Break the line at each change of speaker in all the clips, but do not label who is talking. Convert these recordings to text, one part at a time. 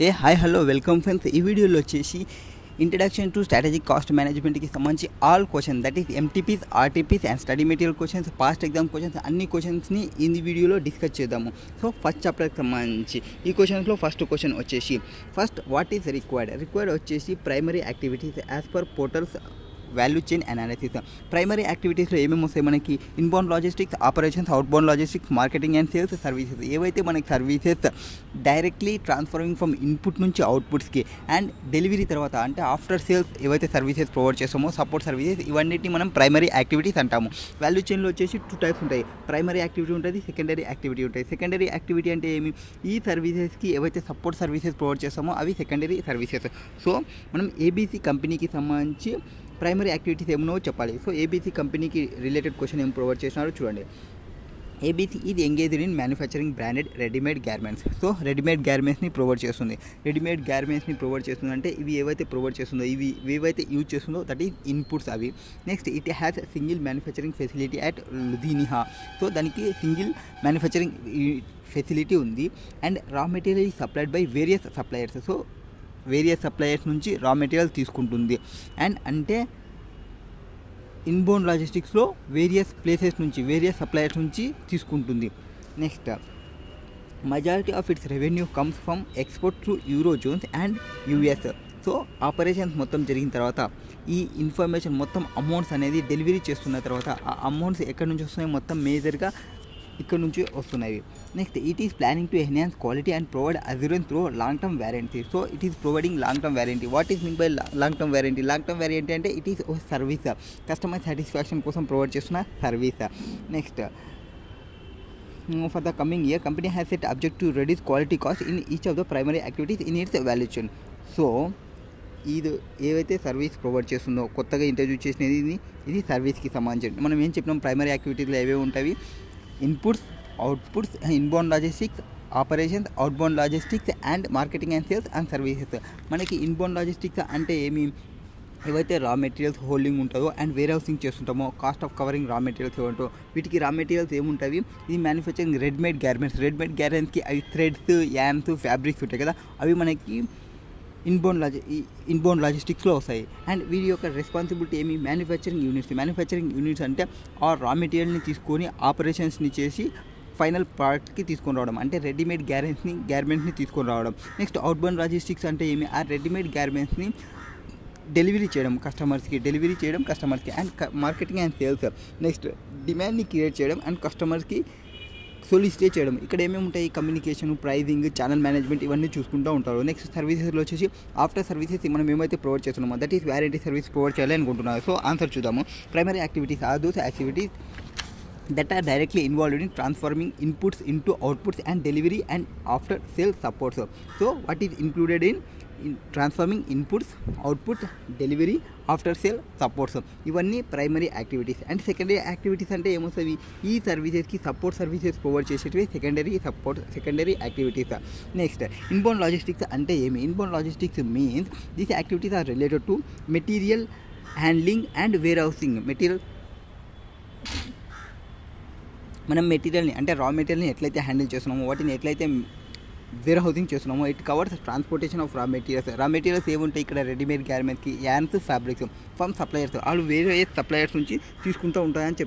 ఏ hi hello welcome friends. ఈ వీడియోలో వచ్చేసి ఇంట్రడక్షన్ టు స్ట్రాటజిక్ కాస్ట్ మేనేజ్మెంట్కి సంబంధించి all question that is MTPs, RTPs and study material questions, past exam questions అన్ని క్వశ్చన్స్ని ఈ వీడియోలో డిస్కస్ చేద్దాము. సో ఫస్ట్ చాప్టర్కి సంబంధించి ఈ క్వశ్చన్స్లో ఫస్ట్ క్వశ్చన్ వచ్చేసి వాట్ ఈస్ రిక్వైర్డ్ వచ్చేసి primary activities as per portals value chain analysis. Primary యాక్టివిటీస్లో ఏమేమి వస్తాయి మనకి? Inbound logistics, operations, outbound logistics, marketing and sales, services. ఏవైతే మనకి services directly transferring from input నుంచి అవుట్పుట్స్కి అండ్ డెలివరీ తర్వాత అంటే ఆఫ్టర్ సేల్స్ ఏవైతే సర్వీసెస్ ప్రొవైడ్ చేస్తామో సపోర్ట్ సర్వీసెస్, ఇవన్నిటిని మనం ప్రైమరీ యాక్టివిటీస్ అంటాము. వాల్యూ చైన్లో వచ్చేసి 2 టైప్స్ ఉంటాయి. ప్రైమరీ యాక్టివిటీ ఉంటుంది, సెకండరీ యాక్టివిటీ ఉంటుంది. సెకండరీ యాక్టివిటీ అంటే ఏమి? ఈ సర్వీసెస్కి ఏవైతే సపోర్ట్ సర్వీసెస్ ప్రొవైడ్ చేస్తామో అవి సెకండరీ సర్వీసెస్. సో మనం ఏబీసీ కంపెనీకి సంబంధించి ప్రైమరీ యాక్టివిటీస్ ఏమో చెప్పాలి. సో ఏబీసీ కంపెనీకి రిలేటెడ్ క్వశ్చన్ ఏం ప్రొవైడ్ చేసినారో చూడండి. ఏబీసీ ఇది engaged in manufacturing branded readymade garments. So readymade గార్మెంట్స్ని ప్రొవైడ్ చేస్తుంది. రెడీమేడ్ గార్మెంట్స్ని ప్రొవైడ్ చేస్తుంది అంటే ఇవి ఏవైతే ప్రొవైడ్ చేస్తుందో ఇవి ఏవైతే యూజ్ చేస్తుందో దట్ ఈజ్ ఇన్పుట్స్ అవి. Next it has single manufacturing facility at Ludhiana. So దానికి సింగిల్ మ్యానుఫ్యాక్చరింగ్ ఫెసిలిటీ ఉంది. And raw material supplied by various suppliers. So various suppliers నుంచి రా మెటీరియల్ తీసుకుంటుంది. అండ్ అంటే ఇన్బౌండ్ లాజిస్టిక్స్లో వేరియస్ ప్లేసెస్ నుంచి various suppliers నుంచి తీసుకుంటుంది. Next majority of its revenue comes from export to euro zones and US. So operations మొత్తం జరిగిన తర్వాత ఈ ఇన్ఫర్మేషన్ మొత్తం అమౌంట్స్ అనేది డెలివరీ చేస్తున్న తర్వాత ఆ అమౌంట్స్ ఎక్కడి నుంచి వస్తున్నాయి? మొత్తం మేజర్గా ఇక్కడ నుంచి వస్తున్నాయి. Next it is planning to enhance quality and provide assurance through long term warranty. So it is providing long term warranty. What is mean by long term warranty? Long term warranty అంటే it is a service, customer satisfaction కోసం provide చేస్తున్న service. Next for the coming year company has set object to reduce quality cost in each of the primary activities in its valuation. So ఇది ఏవైతే service provide చేస్తుందో కొత్తగా introduce చేసినది ఇది సర్వీస్కి సంబంధించి మనం ఏం చెప్పినాం? ప్రైమరీ యాక్టివిటీస్లో ఏవేవి ఉంటాయి? Inputs, outputs, inbound logistics, operations, outbound logistics and marketing and sales and services. మనకి ఇన్బౌండ్ లాజిస్టిక్స్ అంటే ఏమి? ఏవైతే రా మెటీరియల్స్ హోల్డింగ్ ఉంటుందో అండ్ వేర్ హౌసింగ్ చేస్తుంటామో, cost of covering raw materials ఏమంటో వీటికి రా మెటీరియల్స్ ఏముంటాయి? ఇది మ్యానుఫ్యాక్చరింగ్ రెడీమేడ్ గార్మెంట్స్కి అవి థ్రెడ్స్, యాన్స్, ఫ్యాబ్రిక్స్ ఉంటాయి కదా, అవి మనకి ఇన్బౌండ్ లాజిస్టిక్స్లో వస్తాయి. అండ్ వీరి యొక్క రెస్పాన్సిబిలిటీ ఏమి? మ్యానుఫ్యాక్చరింగ్ యూనిట్స్ అంటే ఆ రా మెటీరియల్ని తీసుకొని ఆపరేషన్స్ని చేసి ఫైనల్ ప్రోడక్ట్కి తీసుకొని రావడం అంటే రెడీమేడ్ గార్మెంట్స్ని తీసుకొని రావడం. నెక్స్ట్ అవుట్బౌండ్ లాజిస్టిక్స్ అంటే ఏమి? ఆ రెడీమేడ్ గార్మెంట్స్ని డెలివరీ చేయడం కస్టమర్స్కి and marketing and sales. Next డిమాండ్ని క్రియేట్ చేయడం అండ్ కస్టమర్స్కి సొలిసిటేట్ చేయడం. ఇక్కడ ఏమేమి ఉంటాయి? కమ్యూనికేషన్, ప్రైజింగ్, ఛానల్ మేనేజ్మెంట్ ఇవన్నీ చూసుకుంటూ ఉంటారు. నెక్స్ట్ సర్వీసెస్లో వచ్చేసి ఆఫ్టర్ సర్వీసెస్ మనం ఏమైతే ప్రొవైడ్ చేస్తున్నామో that is warranty service provide చేయాలి అనుకుంటున్నారు. సో ఆన్సర్ చూద్దాము. Primary activities are those activities that are directly involved in transforming inputs into outputs and delivery and after sales supports. So what is included in transforming inputs, output, delivery, after sale supports? ఇవన్నీ primary activities. And secondary activities అంటే ఏమొస్తాయి? ఈ సర్వీసెస్కి support services provide చేసేటివి secondary activities. Next inbound logistics అంటే ఏమి? Inbound logistics means these activities are related to material handling and warehousing. మనం మెటీరియల్ని అంటే రా మెటీరియల్ని ఎట్లయితే హ్యాండిల్ చేస్తున్నామో, వాటిని ఎట్లయితే వేర్ హౌసింగ్ చేస్తున్నామో, it covers transportation of raw materials ఏముంటాయి ఇక్కడ? రెడీమేడ్ గార్మెంట్స్కి యాన్స్, ఫ్యాబ్రిక్స్ ఫ్రమ్ సప్లయర్స్. వాళ్ళు వేరే సప్లయర్స్ నుంచి తీసుకుంటూ ఉంటాయని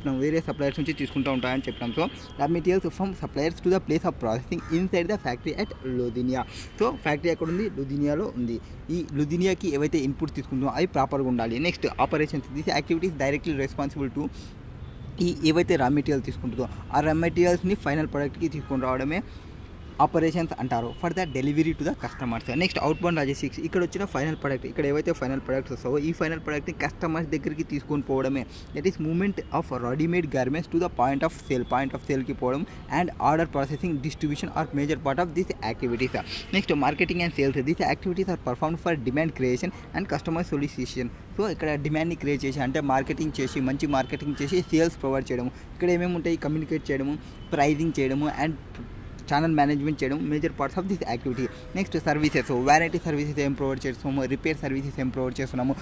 చెప్పినాం. So raw materials from suppliers to the place of processing inside the factory at Ludhiana. So factory ఎక్కడ ఉంది? లుధినియాలో ఉంది. ఈ లుధినియాకి ఏవైతే ఇన్పుట్స్ తీసుకుంటామో అవి ప్రాపర్గా ఉండాలి. Next operations. This activities directly responsible to ఏవైతే రా మెటీరియల్ తీసుకుంటుందో ఆ రా మెటీరియల్స్ని ఫైనల్ ప్రోడక్ట్కి తీసుకొని రావడమే ఆపరేషన్స్ అంటారు for the delivery to the customers. Next outbound logistics. ఇక్కడ వచ్చిన ఫైనల్ ప్రోడక్ట్, ఇక్కడ ఏవైతే ఫైనల్ ప్రొడక్ట్స్ వస్తావో ఈ ఫైనల్ ప్రోడక్ట్ని కస్టమర్స్ దగ్గరికి తీసుకొని పోవడమే that is movement of readymade garments to the point of సేల్కి పోవడం and order processing, distribution are major part of this activities. Next marketing and sales. These activities are performed for demand creation and customer solicitation. So ఇక్కడ డిమాండ్ని create చేసి అంటే మంచి marketing చేసి sales provide చేయడము. ఇక్కడ ఏమేమి ఉంటాయి? కమ్యూనికేట్ చేయడము, ప్రైజింగ్ చేయడము అండ్ ఛానల్ మేనేజ్మెంట్ చేయడం major parts of this activity. Next services. Warranty services ఏం ప్రొవైడ్ చేస్తున్నాము, రిపేర్ సర్వీసెస్ ఏం ప్రొవైడ్ చేస్తున్నాము,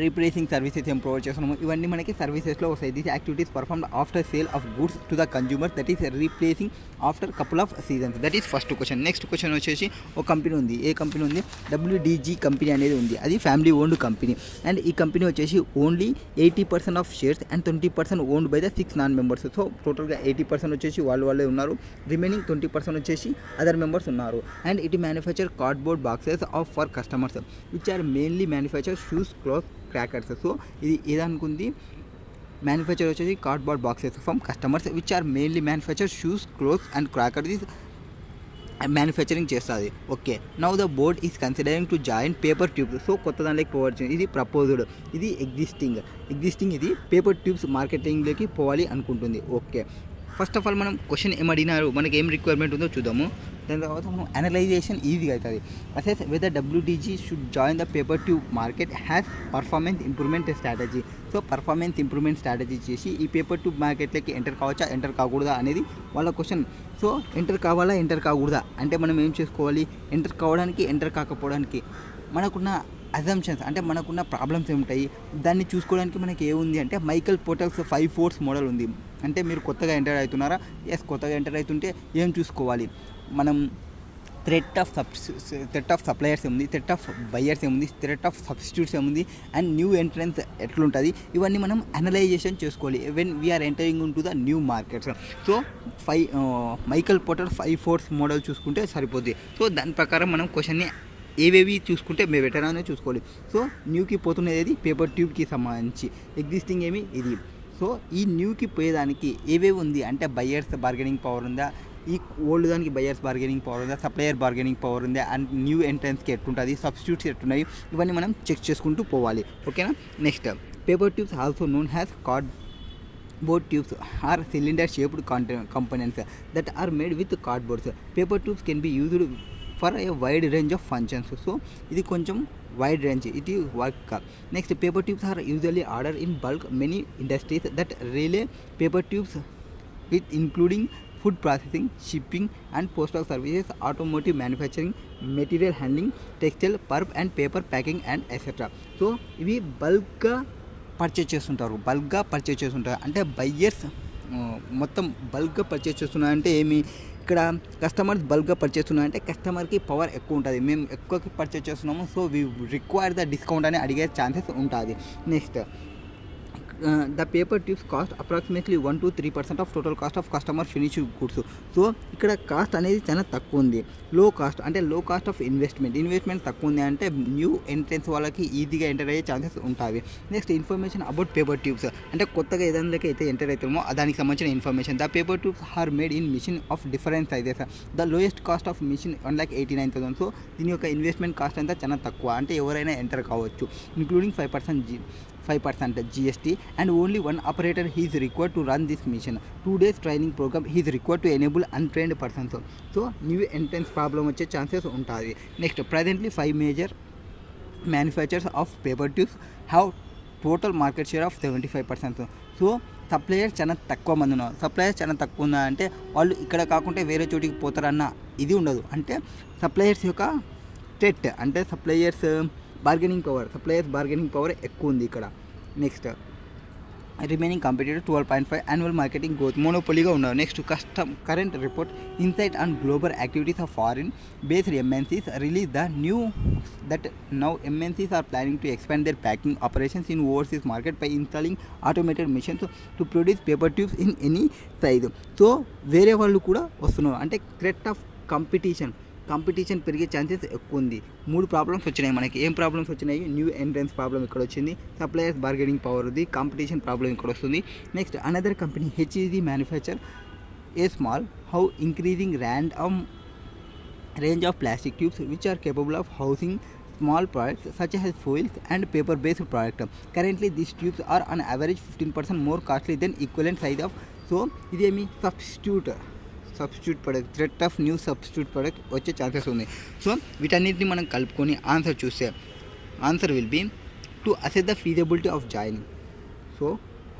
రీప్లేసింగ్ సర్వీసెస్ ఏం ప్రొవైడ్ చేస్తున్నాము, ఇవన్నీ మనకి సర్వీసెస్లో వస్తాయి. These activities performed after sale of goods to the consumer, that is replacing after couple of seasons. That is first question. Next question వచ్చేసి ఒక కంపెనీ ఉంది. ఏ కంపెనీ ఉంది? WDG కంపెనీ అనేది ఉంది. అది ఫ్యామిలీ ఓన్డ్ కంపెనీ. అండ్ ఈ company వచ్చేసి only 80% of shares and 20% owned by the 6 non members. So టోటల్గా 80% వచ్చేసి వాళ్ళే ఉన్నారు, రిమైనింగ్ 20% వచ్చేసి అదర్ మెంబర్స్ ఉన్నారు. And it manufacture cardboard boxes of for customers which are mainly manufacture shoes, cloth, crackers. So ఇది ఏదనుకుంది, మ్యానుఫ్యాక్చర్ వచ్చేసి cardboard boxes from customers which are mainly manufacture shoes, clothes and crackers manufacturing చేస్తుంది. Okay, now the board is considering to join paper tubes. So కొత్త దానిలోకి provide చేయండి. ఇది proposed, ఇది existing ఇది పేపర్ ట్యూబ్స్ మార్కెటింగ్లోకి పోవాలి అనుకుంటుంది. ఓకే, ఫస్ట్ ఆఫ్ ఆల్ మనం క్వశ్చన్ ఏం అడిగినారు, మనకి ఏం రిక్వైర్మెంట్ ఉందో చూద్దాము. దాని తర్వాత మనం అనలైజేషన్ ఈజీగా అవుతుంది. Assess whether WDG should join the paper tube market has performance improvement strategy. So performance improvement strategy చేసి ఈ పేపర్ ట్యూబ్ మార్కెట్లోకి ఎంటర్ కావచ్చా, ఎంటర్ కాకూడదా అనేది వాళ్ళ క్వశ్చన్. సో ఎంటర్ కావాలా, ఎంటర్ కాకూడదా అంటే మనం ఏం చేసుకోవాలి, ఎంటర్ కావడానికి, ఎంటర్ కాకపోవడానికి మనకున్న అజంప్షన్స్ అంటే మనకున్న ప్రాబ్లమ్స్ ఏముంటాయి దాన్ని చూసుకోవడానికి మనకి ఏముంది అంటే మైకల్ పోర్టల్స్ 5 ఫోర్స్ మోడల్ ఉంది. అంటే మీరు కొత్తగా ఎంటర్ అవుతున్నారా? ఎస్, కొత్తగా ఎంటర్ అవుతుంటే ఏం చూసుకోవాలి మనం? థ్రెట్ ఆఫ్ సప్లయర్స్ ఏముంది, థ్రెట్ ఆఫ్ బయర్స్ ఏముంది, థ్రెట్ ఆఫ్ సబ్స్టిట్యూట్స్ ఏముంది, అండ్ న్యూ ఎంట్రన్స్ ఎట్లుంటుంది, ఇవన్నీ మనం అనలైజేషన్ చేసుకోవాలి when we are entering into the new markets. So Michael Porter 5 force model చూసుకుంటే సరిపోద్ది. సో దాని ప్రకారం మనం క్వశ్చన్ని ఏవేవి చూసుకుంటే బెటర్ అనేది చూసుకోవాలి. సో న్యూకి పోతున్నది పేపర్ ట్యూబ్కి సంబంధించి, ఎగ్జిస్టింగ్ ఏమి ఇది. సో ఈ న్యూకి పోయేదానికి ఏవేవి ఉంది అంటే బయర్స్ బార్గెనింగ్ పవర్ ఉందా, ఈ ఓల్డ్ దానికి బయర్స్ బార్గెనింగ్ పవర్ ఉందా, సప్లయర్ బార్గెనింగ్ పవర్ ఉందా, అండ్ న్యూ ఎంట్రన్స్కి ఎట్లుంటుంది, సబ్స్టిట్యూట్స్ ఎట్లున్నాయి, ఇవన్నీ మనం చెక్ చేసుకుంటూ పోవాలి. ఓకేనా? Next, paper tubes also known has cardboard tubes are cylinder shaped components that are made with cardboards. Paper tubes can be used for a wide range of functions. So ఇది కొంచెం wide range it is work. Next, paper tubes are usually ordered in bulk. Many industries that rely paper tubes with including food processing, shipping and postal services, automotive manufacturing, material handling, textile, pulp and paper packing and etc. So ఇవి బల్క్గా purchase చేస్తుంటారు. అంటే buyers మొత్తం బల్క్గా purchase చేస్తున్నారంటే ఏమి, ఇక్కడ customers బల్క్గా పర్చేజ్ చేస్తున్నారంటే కస్టమర్కి పవర్ ఎక్కువ ఉంటుంది, మేము ఎక్కువకి పర్చేజ్ చేస్తున్నాము, so we require the discount అని అడిగే ఛాన్సెస్ ఉంటుంది. Next, the paper tubes cost approximately 1 to 3% of total cost of customer finished goods. So ఇక్కడ కాస్ట్ అనేది చాలా తక్కువ ఉంది. లో కాస్ట్ ఆఫ్ ఇన్వెస్ట్మెంట్ తక్కువ ఉంది అంటే న్యూ ఎంట్రెన్స్ వాళ్ళకి ఈజీగా ఎంటర్ అయ్యే ఛాన్సెస్ ఉంటాయి. Next, information about paper tubes అంటే కొత్తగా ఏదైనా అయితే ఎంటర్ అవుతామో దానికి సంబంధించిన information. The paper tubes are made in machine of different sizes. The lowest cost of machine 1,89,000. So దీని యొక్క ఇన్వెస్ట్మెంట్ కాస్ట్ అంతా చాలా తక్కువ, అంటే ఎవరైనా ఎంటర్ కావచ్చు, including 5% GST, and only one operator is required to run this mission. 2 days training program is required to enable untrained persons. So new entrance problem వచ్చే chances ఉంటుంది. Next, presently 5 major manufacturers of paper tubes have total market share of 75%. So suppliers చాలా తక్కువ మంది ఉన్నారు. అంటే వాళ్ళు ఇక్కడ కాకుంటే వేరే చోటికి పోతారన్న ఇది ఉండదు. అంటే సప్లయర్స్ యొక్క థ్రెట్ అంటే సప్లయర్స్ బార్గెనింగ్ పవర్ ఎక్కువ ఉంది ఇక్కడ. Next, remaining competitor 12.5 annual marketing growth మోనోపోలీగా ఉన్నారు. Next, current report insight on global activities of foreign based MNCs release the new that now MNCs are planning to expand their packing operations in overseas market by installing automated machines to produce paper tubes in any size. So వేరే వాళ్ళు కూడా వస్తున్నారు, అంటే threat of competition పెరిగే chances ఎక్కువ ఉంది. 3 problems వచ్చినాయి మనకి. ఏం ప్రాబ్లమ్స్ వచ్చినాయి? న్యూ ఎంట్రన్స్ ప్రాబ్లం ఇక్కడ వచ్చింది, సప్లయర్స్ బార్గెనింగ్ పవర్ ఉంది, కాంపిటీషన్ ప్రాబ్లం ఇక్కడ వస్తుంది. Next, another company HEG manufacture a small how increasing range of plastic tubes which are capable of housing small products such as foils and paper based product. Currently these tubes are on average 15% more costly than equivalent size of. So ఇదేమి substitute product, threat of new substitute product వచ్చే chances ఉంది. So వీటన్నిటిని మనం కలుపుకొని answer చూస్తే answer will be to assess the feasibility of joining. So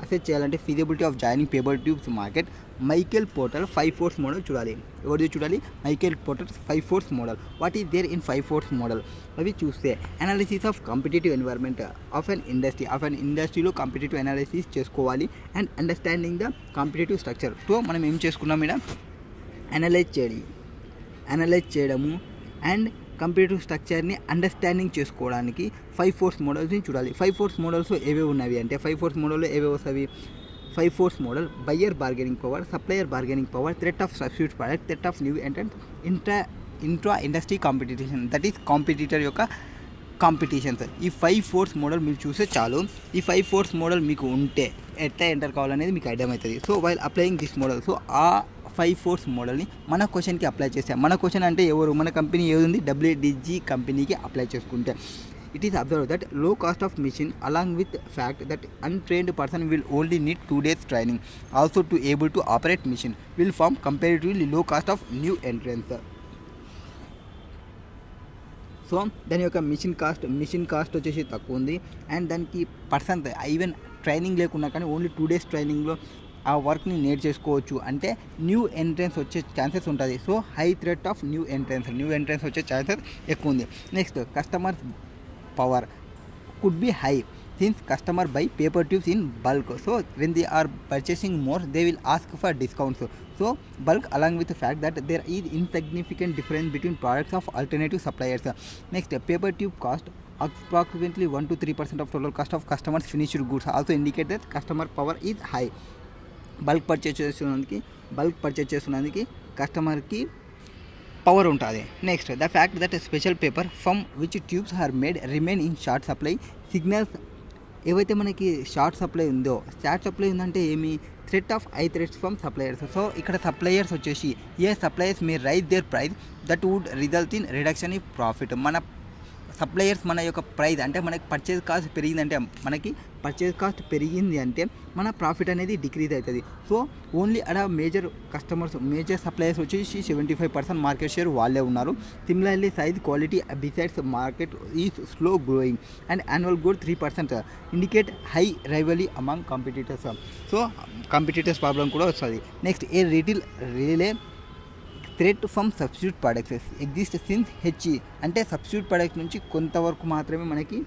assess చేయాలంటే feasibility of joining paper tubes market Michael Porter 5 force model చూడాలి. ఎవరిది చూడాలి? Michael Porter 5 force model. What is there in 5 force model? అవి చూస్తే analysis of competitive environment of an ఇండస్ట్రీలో competitive analysis చేసుకోవాలి and understanding the competitive structure. So మనం ఏం చేసుకున్నాం ఇక్కడ? అనలైజ్ చేయడము అండ్ కంప్యూటర్ స్ట్రక్చర్ని అండర్స్టాండింగ్ చేసుకోవడానికి 5 ఫోర్స్ మోడల్స్ని చూడాలి. 5 ఫోర్స్ మోడల్స్ ఏవేవి ఉన్నవి అంటే 5 ఫోర్స్ మోడల్లో ఏవేవి వస్తాయి? 5 force model buyer bargaining power, supplier bargaining power, threat of substitute product, threat of new entrance, intra industry competition, that is competitor యొక్క కాంపిటీషన్స్. ఈ 5 ఫోర్స్ మోడల్ మీరు చూస్తే చాలు. ఈ 5 ఫోర్స్ మోడల్ మీకు ఉంటే ఎట్లా ఎంటర్ కావాలనేది మీకు అర్థమవుతుంది. So while applying this model, so ఆ 5 ఫోర్స్ మోడల్ని మన క్వశ్చన్కి అప్లై చేసాం. మన క్వశ్చన్ అంటే ఎవరు? మన కంపెనీ ఏది ఉంది? WDG కంపెనీకి అప్లై చేసుకుంటే it is observed that low cost of machine along with fact that untrained person will only need 2 days training also to able to operate machine will form comparatively low cost of new entrants. So దాని యొక్క machine cost వచ్చేసి తక్కువ ఉంది and దానికి person even training లేకున్నా కానీ only 2 days ట్రైనింగ్లో ఆ వర్క్ని నేర్చేసుకోవచ్చు. అంటే న్యూ ఎంట్రెన్స్ వచ్చే ఛాన్సెస్ ఉంటుంది. So high threat of new entrance వచ్చే ఛాన్సెస్ ఎక్కువ ఉంది. Next customer power could be high since customer buy paper tubes in bulk, so when they are purchasing more they will ask for discounts. So bulk along with the fact that there is insignificant difference between products of alternative suppliers. Next, paper tube cost approximately 1 to 3% of total cost of customers finished goods also indicate that customer power is high. Bulk purchase చేస్తున్నందుకు కస్టమర్కి power ఉంటుంది. Next the fact that special paper from which tubes are made remain in short supply signals. ఏవైతే మనకి short supply ఉందంటే ఏమి? Threat of high threats from suppliers. So ఇక్కడ suppliers వచ్చేసి suppliers may raise their price that would result in reduction in profit. మన suppliers మన యొక్క price అంటే మనకి పర్చేజ్ కాస్ట్ పెరిగింది అంటే మన ప్రాఫిట్ అనేది డిక్రీజ్ అవుతుంది. సో ఓన్లీ అక్కడ మేజర్ సప్లయర్స్ వచ్చేసి 75% మార్కెట్ షేర్ వాళ్ళే ఉన్నారు. Similarly size quality besides market is slow growing and annual growth 3% indicate high rivalry among competitors. So competitors problem కూడా వస్తుంది. Next relay threat from substitute products exist since HE అంటే substitute product నుంచి కొంతవరకు మాత్రమే మనకి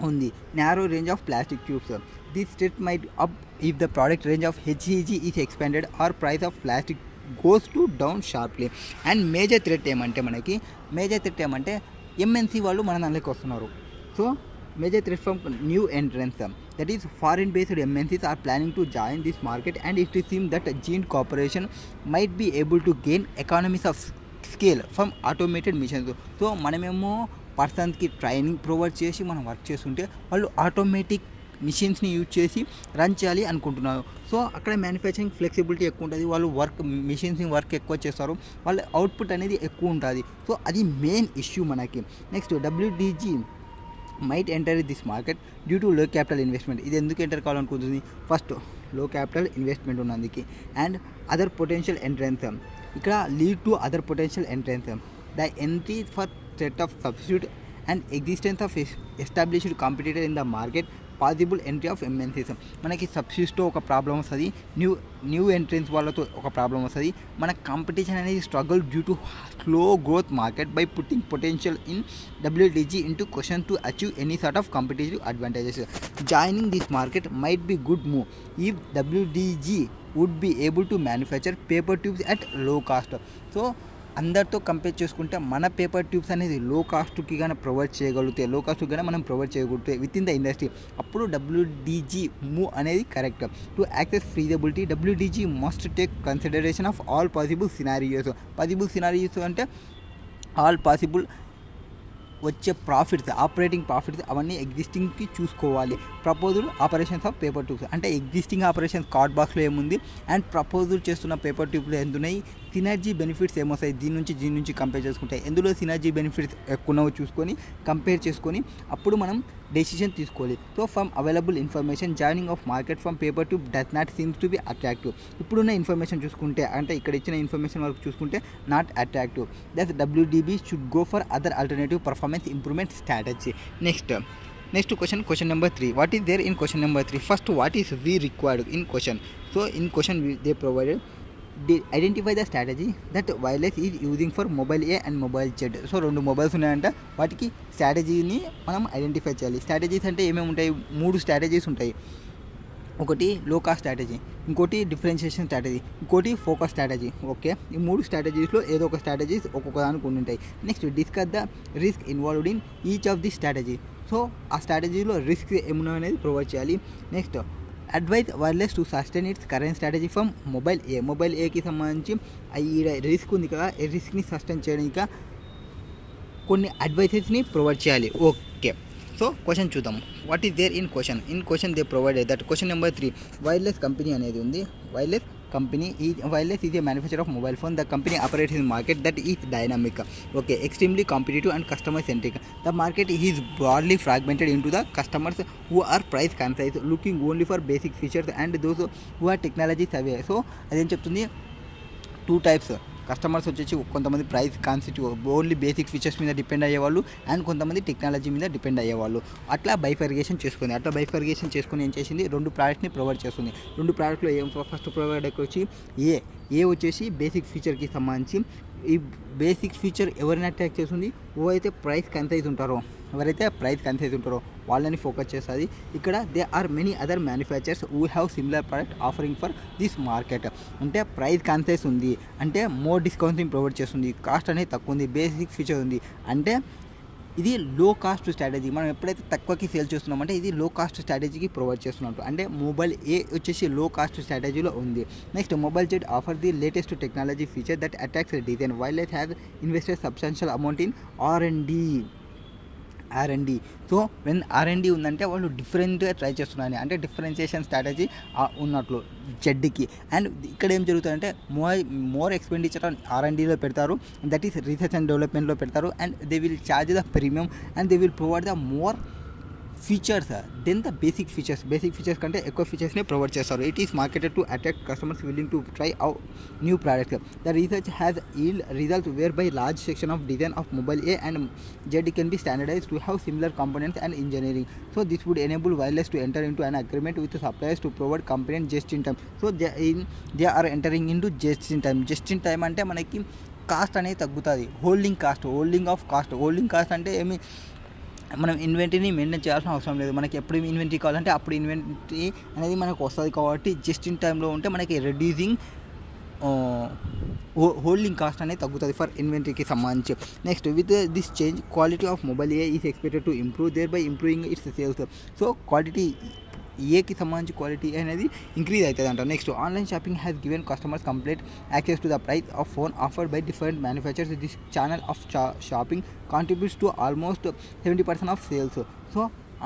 ఉంది. Narrow range of plastic tubes this threat might up if the product range of HEG is expanded or price of plastic goes to down sharply. And major threat ఏమంటే MNC వాళ్ళు మన దానిలోకి వస్తున్నారు. So major threat from new entrants, that is foreign based MNCs are planning to join this market and it seems that Gene Corporation might be able to gain economies of scale from automated machines. So మనమేమో పర్సన్స్కి training provide చేసి మనం work చేస్తుంటే వాళ్ళు automatic మిషన్స్ని use చేసి run చేయాలి అనుకుంటున్నారు. So అక్కడ మ్యానుఫ్యాక్చరింగ్ ఫ్లెక్సిబిలిటీ ఎక్కువ ఉంటుంది. వాళ్ళు వర్క్ ఎక్కువ చేస్తారు, వాళ్ళ అవుట్పుట్ అనేది ఎక్కువ ఉంటుంది. సో అది మెయిన్ ఇష్యూ మనకి. Next WDG might enter this market due to లో క్యాపిటల్ ఇన్వెస్ట్మెంట్. ఇది ఎందుకు ఎంటర్ కావాలనుకుంటుంది? ఫస్ట్ లో క్యాపిటల్ ఇన్వెస్ట్మెంట్ ఉన్నందుకు అండ్ అదర్ పొటెన్షియల్ ఎంట్రెన్స్. ఇక్కడ lead to other potential entrance, the entry for threat of substitute and existence of established competitor in the market, possible entry of MNCs. మనకి సబ్స్టిట్యూట్తో ఒక problem వస్తుంది, new entrance వాళ్ళతో ఒక problem వస్తుంది. మన competition అనేది struggle due to slow growth market by putting potential in WDG into question to achieve any sort of competitive advantages. Joining this market might be good move if WDG would be able to manufacture paper tubes at low cost. So అందరితో compare చేసుకుంటే మన paper tubes అనేది లో కాస్ట్కి కానీ provide చేయగలిగితే with in the industry, అప్పుడు WDG move అనేది correct. To access feasibility WDG must take consideration of all possible scenarios అంటే ఆల్ పాసిబుల్ వచ్చే ఆపరేటింగ్ ప్రాఫిట్స్ అవన్నీ ఎగ్జిస్టింగ్కి చూసుకోవాలి. Proposal operations of paper tubes అంటే ఎగ్జిస్టింగ్ ఆపరేషన్స్ కార్డ్ బాక్స్లో ఏముంది అండ్ ప్రపోజల్ చేస్తున్న పేపర్ ట్యూబ్లో ఎంత ఉన్నాయి, సినర్జీ బెనిఫిట్స్ ఏమొస్తాయి దీని నుంచి కంపేర్ చేసుకుంటే ఎందులో సినర్జీ బెనిఫిట్స్ ఎక్కువనో చూసుకొని కంపేర్ చేసుకొని అప్పుడు మనం డెసిషన్ తీసుకోవాలి. So from available information joining of market from paper tube does not seems to be attractive. ఇప్పుడున్న ఇన్ఫర్మేషన్ చూసుకుంటే అంటే ఇక్కడ ఇచ్చిన ఇన్ఫర్మేషన్ వరకు చూసుకుంటే not attractive. That WDB should go for other alternative performance improvement strategy. Next next question number 3. What is there in question number 3? First, what is we required in question? So in question they provided identify the strategy that wireless is using for mobile A and mobile Z. So 2 mobiles ఉన్నాయంట, వాటికి స్ట్రాటజీని మనం identify చేయాలి. Strategies అంటే ఏమేమి ఉంటాయి? 3 strategies ఉంటాయి. ఒకటి low cost strategy, ఇంకోటి డిఫరెన్షియేషన్ స్ట్రాటజీ, ఇంకోటి ఫోకస్ స్ట్రాటజీ. ఓకే, ఈ 3 స్ట్రాటజీస్లో ఏదో ఒక స్ట్రాటజీస్ ఒక్కొక్క దానికి ఉంటాయి. Next, discuss the risk involved in each of the strategy. So ఆ స్ట్రాటజీలో రిస్క్ ఏమున్నా అనేది ప్రొవైడ్ చేయాలి. Next, advise Wireless to sustain its current strategy from mobile A. Mobile ఏకి సంబంధించి ఈ రిస్క్ ఉంది కదా, ఈ రిస్క్ని సస్టైన్ చేయడానికి కొన్ని అడ్వైజెస్ని ప్రొవైడ్ చేయాలి. ఓకే, సో క్వశ్చన్ చూద్దాం. What is there in question they provided that question number 3. Wireless company అనేది ఉంది. Wireless is a manufacturer of mobile phone. The company operates in a market that is dynamic, okay, extremely competitive and customer centric. The market is broadly fragmented into the customers who are price conscious, looking only for basic features, and those who are technology savvy. So అదేం చెప్తుంది, 2 types customers వచ్చేసి కొంతమంది price concept only basic features మీద depend అయ్యేవాళ్ళు, and కొంతమంది technology మీద depend అయ్యేవాళ్ళు. అట్లా బైఫర్గేషన్ చేసుకుని ఏం చేసింది, 2 ప్రోడక్ట్ని ప్రొవైడ్ చేస్తుంది. 2 ప్రోడక్ట్లో ఏం ఫస్ట్ ప్రొవైడ్ వచ్చి ఏ వచ్చేసి బేసిక్ ఫీచర్కి సంబంధించి. ఈ బేసిక్ ఫీచర్ ఎవరిని అట్రాక్ట్ చేస్తుంది? ఎవరైతే ప్రైస్ కన్సైజ్ ఉంటారో వాళ్ళని ఫోకస్ చేస్తుంది. ఇక్కడ they are many other manufacturers who have similar product offering for this market. అంటే ప్రైస్ కన్సైజ్ ఉంది అంటే మోర్ డిస్కౌంట్ని ప్రొవైడ్ చేస్తుంది, కాస్ట్ అనేది తక్కువ ఉంది, బేసిక్ ఫీచర్ ఉంది అంటే ఇది లో కాస్ట్ స్ట్రాటజీ. మనం ఎప్పుడైతే తక్కువకి సేల్ చేస్తున్నామంటే ఇది లో కాస్ట్ స్ట్రాటజీకి ప్రొవైడ్ చేస్తున్నట్టు. అంటే మొబైల్ ఏ వచ్చేసి లో కాస్ట్ స్ట్రాటజీలో ఉంది. Next, mobile Z offer the latest technology feature that attracts design. Wireless has invested substantial amount in R&D. So when R&D ఉందంటే వాళ్ళు డిఫరెంట్గా ట్రై చేస్తున్నారని, అంటే డిఫరెన్షియేషన్ స్ట్రాటజీ ఉన్నట్లు జెడ్కి. అండ్ ఇక్కడ ఏం జరుగుతుందంటే మోర్ ఎక్స్పెండిచర్ ఆన్ R&Dలో పెడతారు, దట్ ఈస్ రీసెర్చ్ అండ్ డెవలప్మెంట్లో పెడతారు. And they will charge the premium and they will provide the more features than the basic features కంటే ఎక్కువ ఫీచర్స్ని ప్రొవైడ్ చేస్తారు. It is marketed to attract customers willing to try out new products. The research has yield results where by large section of design of mobile A and Z can be standardise to have similar components and engineering. So this would enable Wireless to enter into an agreement with suppliers to provide company just in time. So they are entering into just in time అంటే మనకి cost అనేది తగ్గుతుంది. Holding cost అంటే ఏమి, మనం ఇన్వెంటరీని maintain చేయాల్సిన అవసరం లేదు. మనకి ఎప్పుడు ఇన్వెంటరీ కావాలంటే అప్పుడు ఇన్వెంటరీ అనేది మనకు వస్తుంది. కాబట్టి జస్ట్ ఇన్ టైంలో ఉంటే మనకి రెడ్యూసింగ్ హోల్డింగ్ కాస్ట్ అనేది తగ్గుతుంది ఫర్ ఇన్వెంటరీకి సంబంధించి. Next, with this change quality of mobile A is expected to improve their by improving its sales. So quality ఏకి సంబంధించి క్వాలిటీ అనేది ఇంక్రీజ్ అవుతుంది అంట. Next, online shopping has given customers complete access to the price of phone offered by different manufacturers. This channel of shopping contributes to almost 70% of sales. So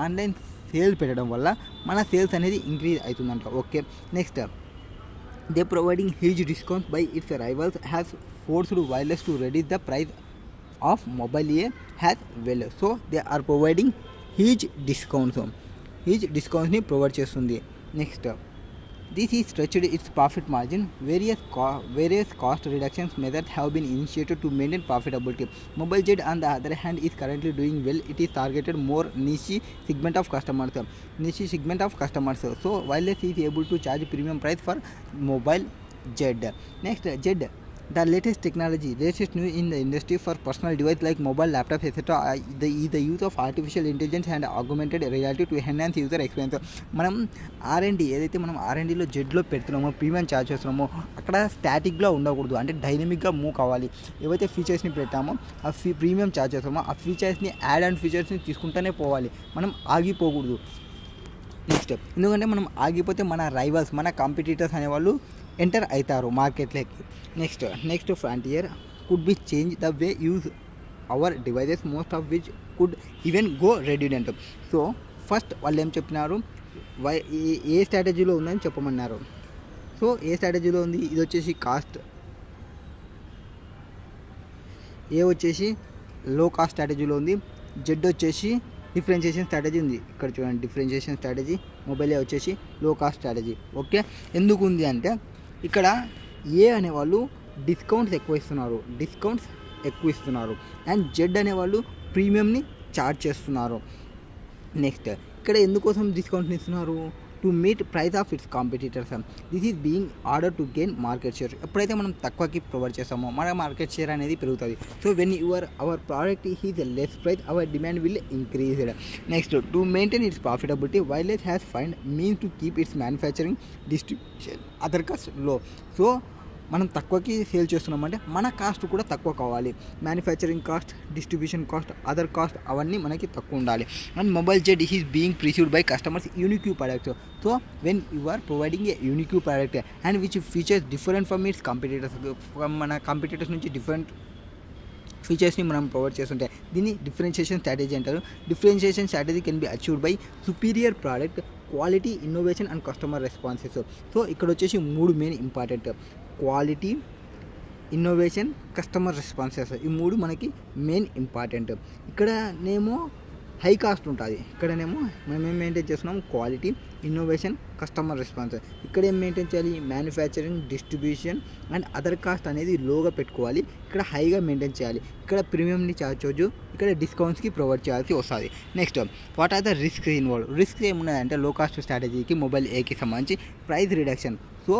online sale పెట్టడం వల్ల మన sales అనేది increase అవుతుందంట. Okay, next, they providing huge discounts by its rivals has forced wireless to reduce the price of mobile A has well. So they are providing huge డిస్కౌంట్స్ని provide చేస్తుంది. Next, this is stretched its profit margin. Various cost reductions methods have been initiated to maintain profitability. Mobile Z on the other hand is currently doing well. It is targeted more niche segment of customers. So wireless is able to charge premium price for mobile Jed. Next, Jed, the latest new in the industry for personal device like mobile, laptops, etc. The use of artificial intelligence and augmented reality to enhance user experience. మనం ఏదైతే మనం R&Dలో జెడ్లో పెడుతున్నామో, premium charge చేస్తున్నామో, అక్కడ స్టాటిక్గా ఉండకూడదు, అంటే డైనమిక్గా move కావాలి. ఏవైతే ఫీచర్స్ని పెట్టామో ఆ ప్రీమియం ఛార్జ్ చేస్తామో ఆ ఫీచర్స్ని యాడ్ అండ్ ఫీచర్స్ని తీసుకుంటూనే పోవాలి, మనం ఆగిపోకూడదు. నెక్స్ట్, ఎందుకంటే మనం ఆగిపోతే మన రైవల్స్, మన కాంపిటీటర్స్ అనేవాళ్ళు ఎంటర్ అవుతారు మార్కెట్లోకి. Next frontier could be change the way use our devices, most of which could even go redundant. So first వాళ్ళు ఏం చెప్పినారు, ఏ స్ట్రాటజీలో ఉందని చెప్పమన్నారు. సో ఏ స్ట్రాటజీలో ఉంది, ఇది వచ్చేసి కాస్ట్, ఏ వచ్చేసి లో కాస్ట్ స్ట్రాటజీలో ఉంది, జెడ్ వచ్చేసి డిఫరెన్షియేషన్ స్ట్రాటజీ ఉంది. ఇక్కడ చూడండి, డిఫరెన్షియేషన్ స్ట్రాటజీ, మొబైల్ ఏ వచ్చేసి లో కాస్ట్ స్ట్రాటజీ. ఓకే, ఎందుకు ఉంది అంటే ఇక్కడ ఏ అనేవాళ్ళు డిస్కౌంట్స్ ఎక్కువ ఇస్తున్నారు అండ్ జెడ్ అనేవాళ్ళు ప్రీమియంని ఛార్జ్ చేస్తున్నారు. నెక్స్ట్ ఇక్కడ ఎందుకోసం డిస్కౌంట్ ఇస్తున్నారు? To meet price of it's competitors. This is being order to gain market share. ఎప్పుడైతే మనం తక్కువకి ప్రొవైడ్ చేస్తామో మన మార్కెట్ షేర్ అనేది పెరుగుతుంది. So when our product is less price our demand will increased. Next to maintain its profitability wireless has find means to keep its manufacturing distribution other cost low. So మనం తక్కువకి sale చేస్తున్నామంటే మన cost కూడా తక్కువ కావాలి. Manufacturing cost, distribution cost, other cost అవన్నీ మనకి తక్కువ ఉండాలి. And mobile Z is being perceived by customers unique product. So when you are providing a unique product and which features different from it's competitors, మన competitors నుంచి different ఫీచర్స్ని మనం provide చేస్తుంటే దీన్ని differentiation strategy అంటారు. Differentiation strategy can be achieved by superior product, quality, innovation and customer responses. So ఇక్కడ వచ్చేసి 3 main important: quality, innovation, customer responses. ఈ 3 మనకి మెయిన్ ఇంపార్టెంట్. ఇక్కడనేమో హై కాస్ట్ ఉంటుంది, ఇక్కడనేమో మనం ఏం మెయింటైన్ చేస్తున్నాం? Quality, innovation, customer response. ఇక్కడ ఏం మెయింటైన్ చేయాలి? Manufacturing, distribution and other cost అనేది లోగా పెట్టుకోవాలి, ఇక్కడ హైగా మెయింటైన్ చేయాలి. ఇక్కడ ప్రీమియంని ఛార్జ్ చేయొచ్చు, ఇక్కడ డిస్కౌంట్స్కి ప్రొవైడ్ చేయాల్సి వస్తుంది. Next what are the risk involve? Risk ఏమున్నాయంటే లో కాస్ట్ స్ట్రాటజీకి మొబైల్ ఏకి సంబంధించి ప్రైస్ రిడక్షన్. సో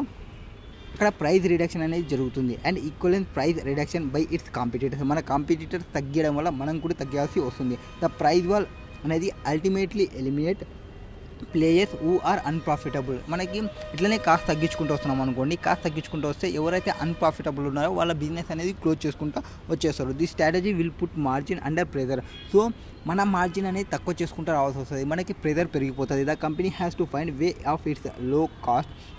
ఇక్కడ ప్రైస్ రిడక్షన్ అనేది జరుగుతుంది and equivalent price reduction by its competitors. మన కాంపిటీటర్స్ తగ్గడం వల్ల మనం కూడా తగ్గాల్సి వస్తుంది. ద ప్రైస్ వాల్ అనేది ultimately eliminate players who are unprofitable. మనకి ఇట్లనే కాస్ట్ తగ్గించుకుంటూ వస్తున్నాం అనుకోండి, కాస్ట్ తగ్గించుకుంటూ వస్తే ఎవరైతే అన్ప్రాఫిటబుల్ ఉన్నారో వాళ్ళ బిజినెస్ అనేది క్లోజ్ చేసుకుంటూ వచ్చేస్తారు. This strategy will put margin under pressure. So మన మార్జిన్ అనేది తక్కువ చేసుకుంటూ రావాల్సి వస్తుంది, మనకి ప్రెజర్ పెరిగిపోతుంది. The company has to find way of its low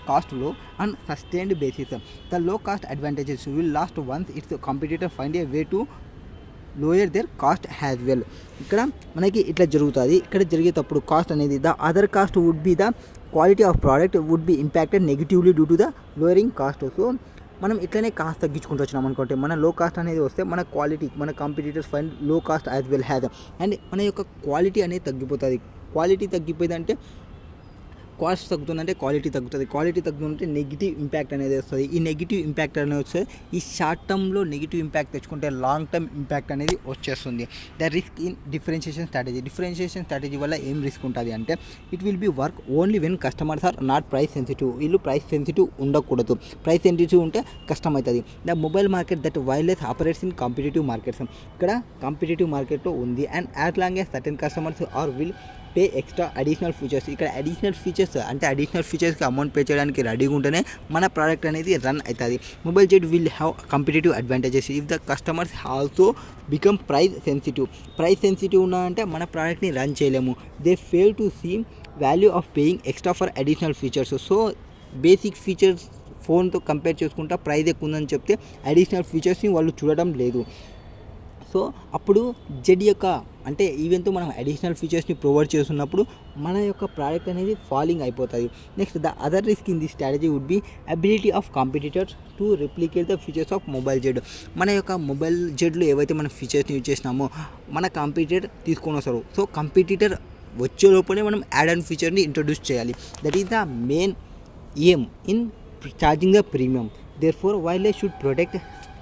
cost low and sustained basis. The low cost advantages will last once its competitor find a way to lower their cost as well. ఇక్కడ మనకి ఇట్లా జరుగుతుంది. ఇక్కడ జరిగేటప్పుడు cost అనేది the other cost would be the quality of product would be impacted negatively due to the lowering cost. So మనం ఇట్లనే cost తగ్గించుకుంటూ వచ్చినాం అనుకుంటే మన లో కాస్ట్ అనేది వస్తే మన క్వాలిటీ, మన కాంపిటీటర్స్ ఫైండ్ లో cost as well has and మన యొక్క క్వాలిటీ అనేది తగ్గిపోతుంది. క్వాలిటీ తగ్గిపోయిందంటే కాస్ట్ తగ్గుతుందంటే క్వాలిటీ తగ్గుతుంది, క్వాలిటీ తగ్గుతుంటే నెగిటివ్ ఇంపాక్ట్ అనేది వస్తుంది. ఈ నెగిటివ్ ఇంపాక్ట్ అనేది వస్తే ఈ షార్ట్ టర్మ్లో నెగిటివ్ ఇంపాక్ట్ తెచ్చుకుంటే లాంగ్ టర్మ్ ఇంపాక్ట్ అనేది వచ్చేస్తుంది. The risk in differentiation strategy. Differentiation strategy వల్ల ఏం రిస్క్ ఉంటుంది అంటే it will be work only when customers are not price sensitive. వీళ్ళు ప్రైస్ సెన్సిటివ్ ఉండకూడదు, ప్రైస్ సెన్సిటివ్ ఉంటే కష్టం అవుతుంది. The mobile market that Wireless operates in competitive markets. ఇక్కడ కాంపిటేటివ్ మార్కెట్లో ఉంది and as long as certain customers are will pay extra additional features. ఇక్కడ additional features అంటే అడిషనల్ ఫీచర్స్కి అమౌంట్ పే చేయడానికి రెడీగా ఉంటేనే మన ప్రోడక్ట్ అనేది రన్ అవుతుంది. Mobile Z will have competitive advantages if the customers also become price sensitive. Price sensitive ఉన్నాయంటే మన ప్రోడక్ట్ని రన్ చేయలేము. They fail to see value of paying extra for additional features. So basic features ఫోన్తో compare చేసుకుంటా price ఎక్కువ ఉందని చెప్తే additional ఫీచర్స్ని వాళ్ళు చూడడం లేదు. సో అప్పుడు జెడ్ యొక్క అంటే ఈవెన్తో మనం అడిషనల్ ఫీచర్స్ని ప్రొవైడ్ చేస్తున్నప్పుడు మన యొక్క ప్రోడక్ట్ అనేది ఫాలింగ్ అయిపోతుంది. Next the other risk in the strategy would be ability of competitors to replicate the features of mobile Z. మన యొక్క మొబైల్ జెడ్లో ఏవైతే మన ఫీచర్స్ని యూజ్ చేసినామో మన కాంపిటీటర్ తీసుకొని వస్తారు. సో కాంపిటీటర్ వచ్చే లోపలే మనం యాడ్ ఆన్ ఫీచర్ని ఇంట్రొడ్యూస్ చేయాలి. That is the main aim in charging the premium. Therefore Wireless should protect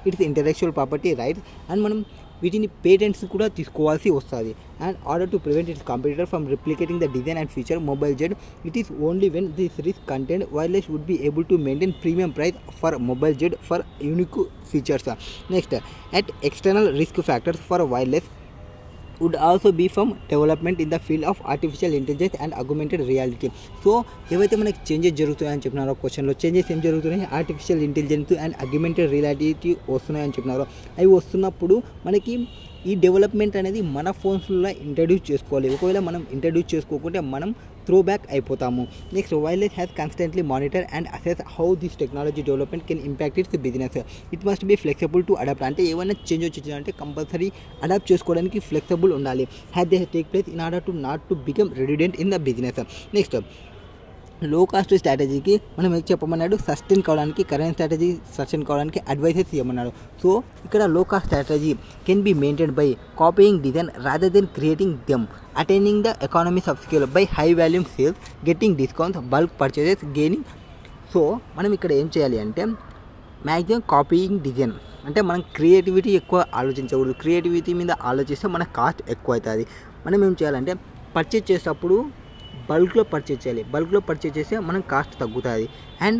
its intellectual property rights and మనం వీటిని పేటెంట్స్ కూడా తీసుకోవాల్సి వస్తుంది. And order to prevent its competitor from replicating the design and feature mobile Z it is only when this risk content Wireless would be able to maintain premium price for mobile Z for unique features. Next at external risk factors for wireless would also be from development in the field of artificial intelligence and augmented reality. So ఏవైతే మనకి changes జరుగుతున్నాయని చెప్పినారో క్వశ్చన్లో changes ఏం జరుగుతున్నాయి? Artificial intelligence and augmented reality వస్తున్నాయని చెప్పినారో అవి వస్తున్నప్పుడు మనకి ఈ డెవలప్మెంట్ అనేది మన ఫోన్స్లో ఇంట్రడ్యూస్ చేసుకోవాలి. ఒకవేళ మనం ఇంట్రడ్యూస్ చేసుకోకుంటే మనం త్రో బ్యాక్ అయిపోతాము. Next wireless has constantly monitor and assess how this technology development can impact its business. It must be flexible to adapt. అంటే ఏమైనా చేంజ్ వచ్చిందంటే కంపల్సరీ అడాప్ట్ చేసుకోవడానికి ఫ్లెక్సిబుల్ ఉండాలి. Had they take place in order to not to become redundant in the business. Next low cost స్ట్రాటజీకి మనం ఏం చెప్పమన్నాడు? Sustain కావడానికి, కరెంట్ స్ట్రాటజీ సస్టైన్ కావడానికి అడ్వైసెస్ ఇవ్వమన్నాడు. సో ఇక్కడ low cost strategy can be maintain by copying design rather than creating them, attaining the economies of scale by high volume sales, getting discounts, bulk purchases, gaining. So మనం ఇక్కడ ఏం చేయాలి అంటే maximum copying design అంటే మనం creativity ఎక్కువ ఆలోచించకూడదు. Creativity మీద ఆలోచిస్తే మన కాస్ట్ ఎక్కువ అవుతుంది. మనం ఏం చేయాలంటే
పర్చేజ్ చేసేటప్పుడు బల్క్లో పర్చేజ్ చేయాలి. బల్క్లో పర్చేజ్ చేస్తే మనం కాస్ట్ తగ్గుతుంది. అండ్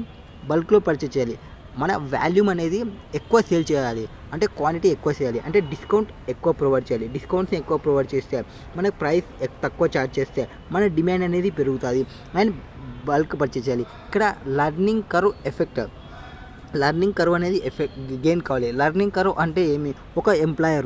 బల్క్లో పర్చేజ్ చేయాలి. మన వాల్యూమ్ అనేది ఎక్కువ సేల్ చేయాలి, అంటే క్వాంటిటీ ఎక్కువ చేయాలి, అంటే డిస్కౌంట్ ఎక్కువ ప్రొవైడ్ చేయాలి. డిస్కౌంట్స్ని ఎక్కువ ప్రొవైడ్ చేస్తే మనకు ప్రైస్ తక్కువ ఛార్జ్ చేస్తే మన డిమాండ్ అనేది పెరుగుతుంది. అండ్ బల్క్ పర్చేజ్ చేయాలి. ఇక్కడ learning curve effect, learning curve అనేది గెయిన్ కావాలి. లర్నింగ్ కర్వ్ అంటే ఏమి, ఒక ఎంప్లాయీ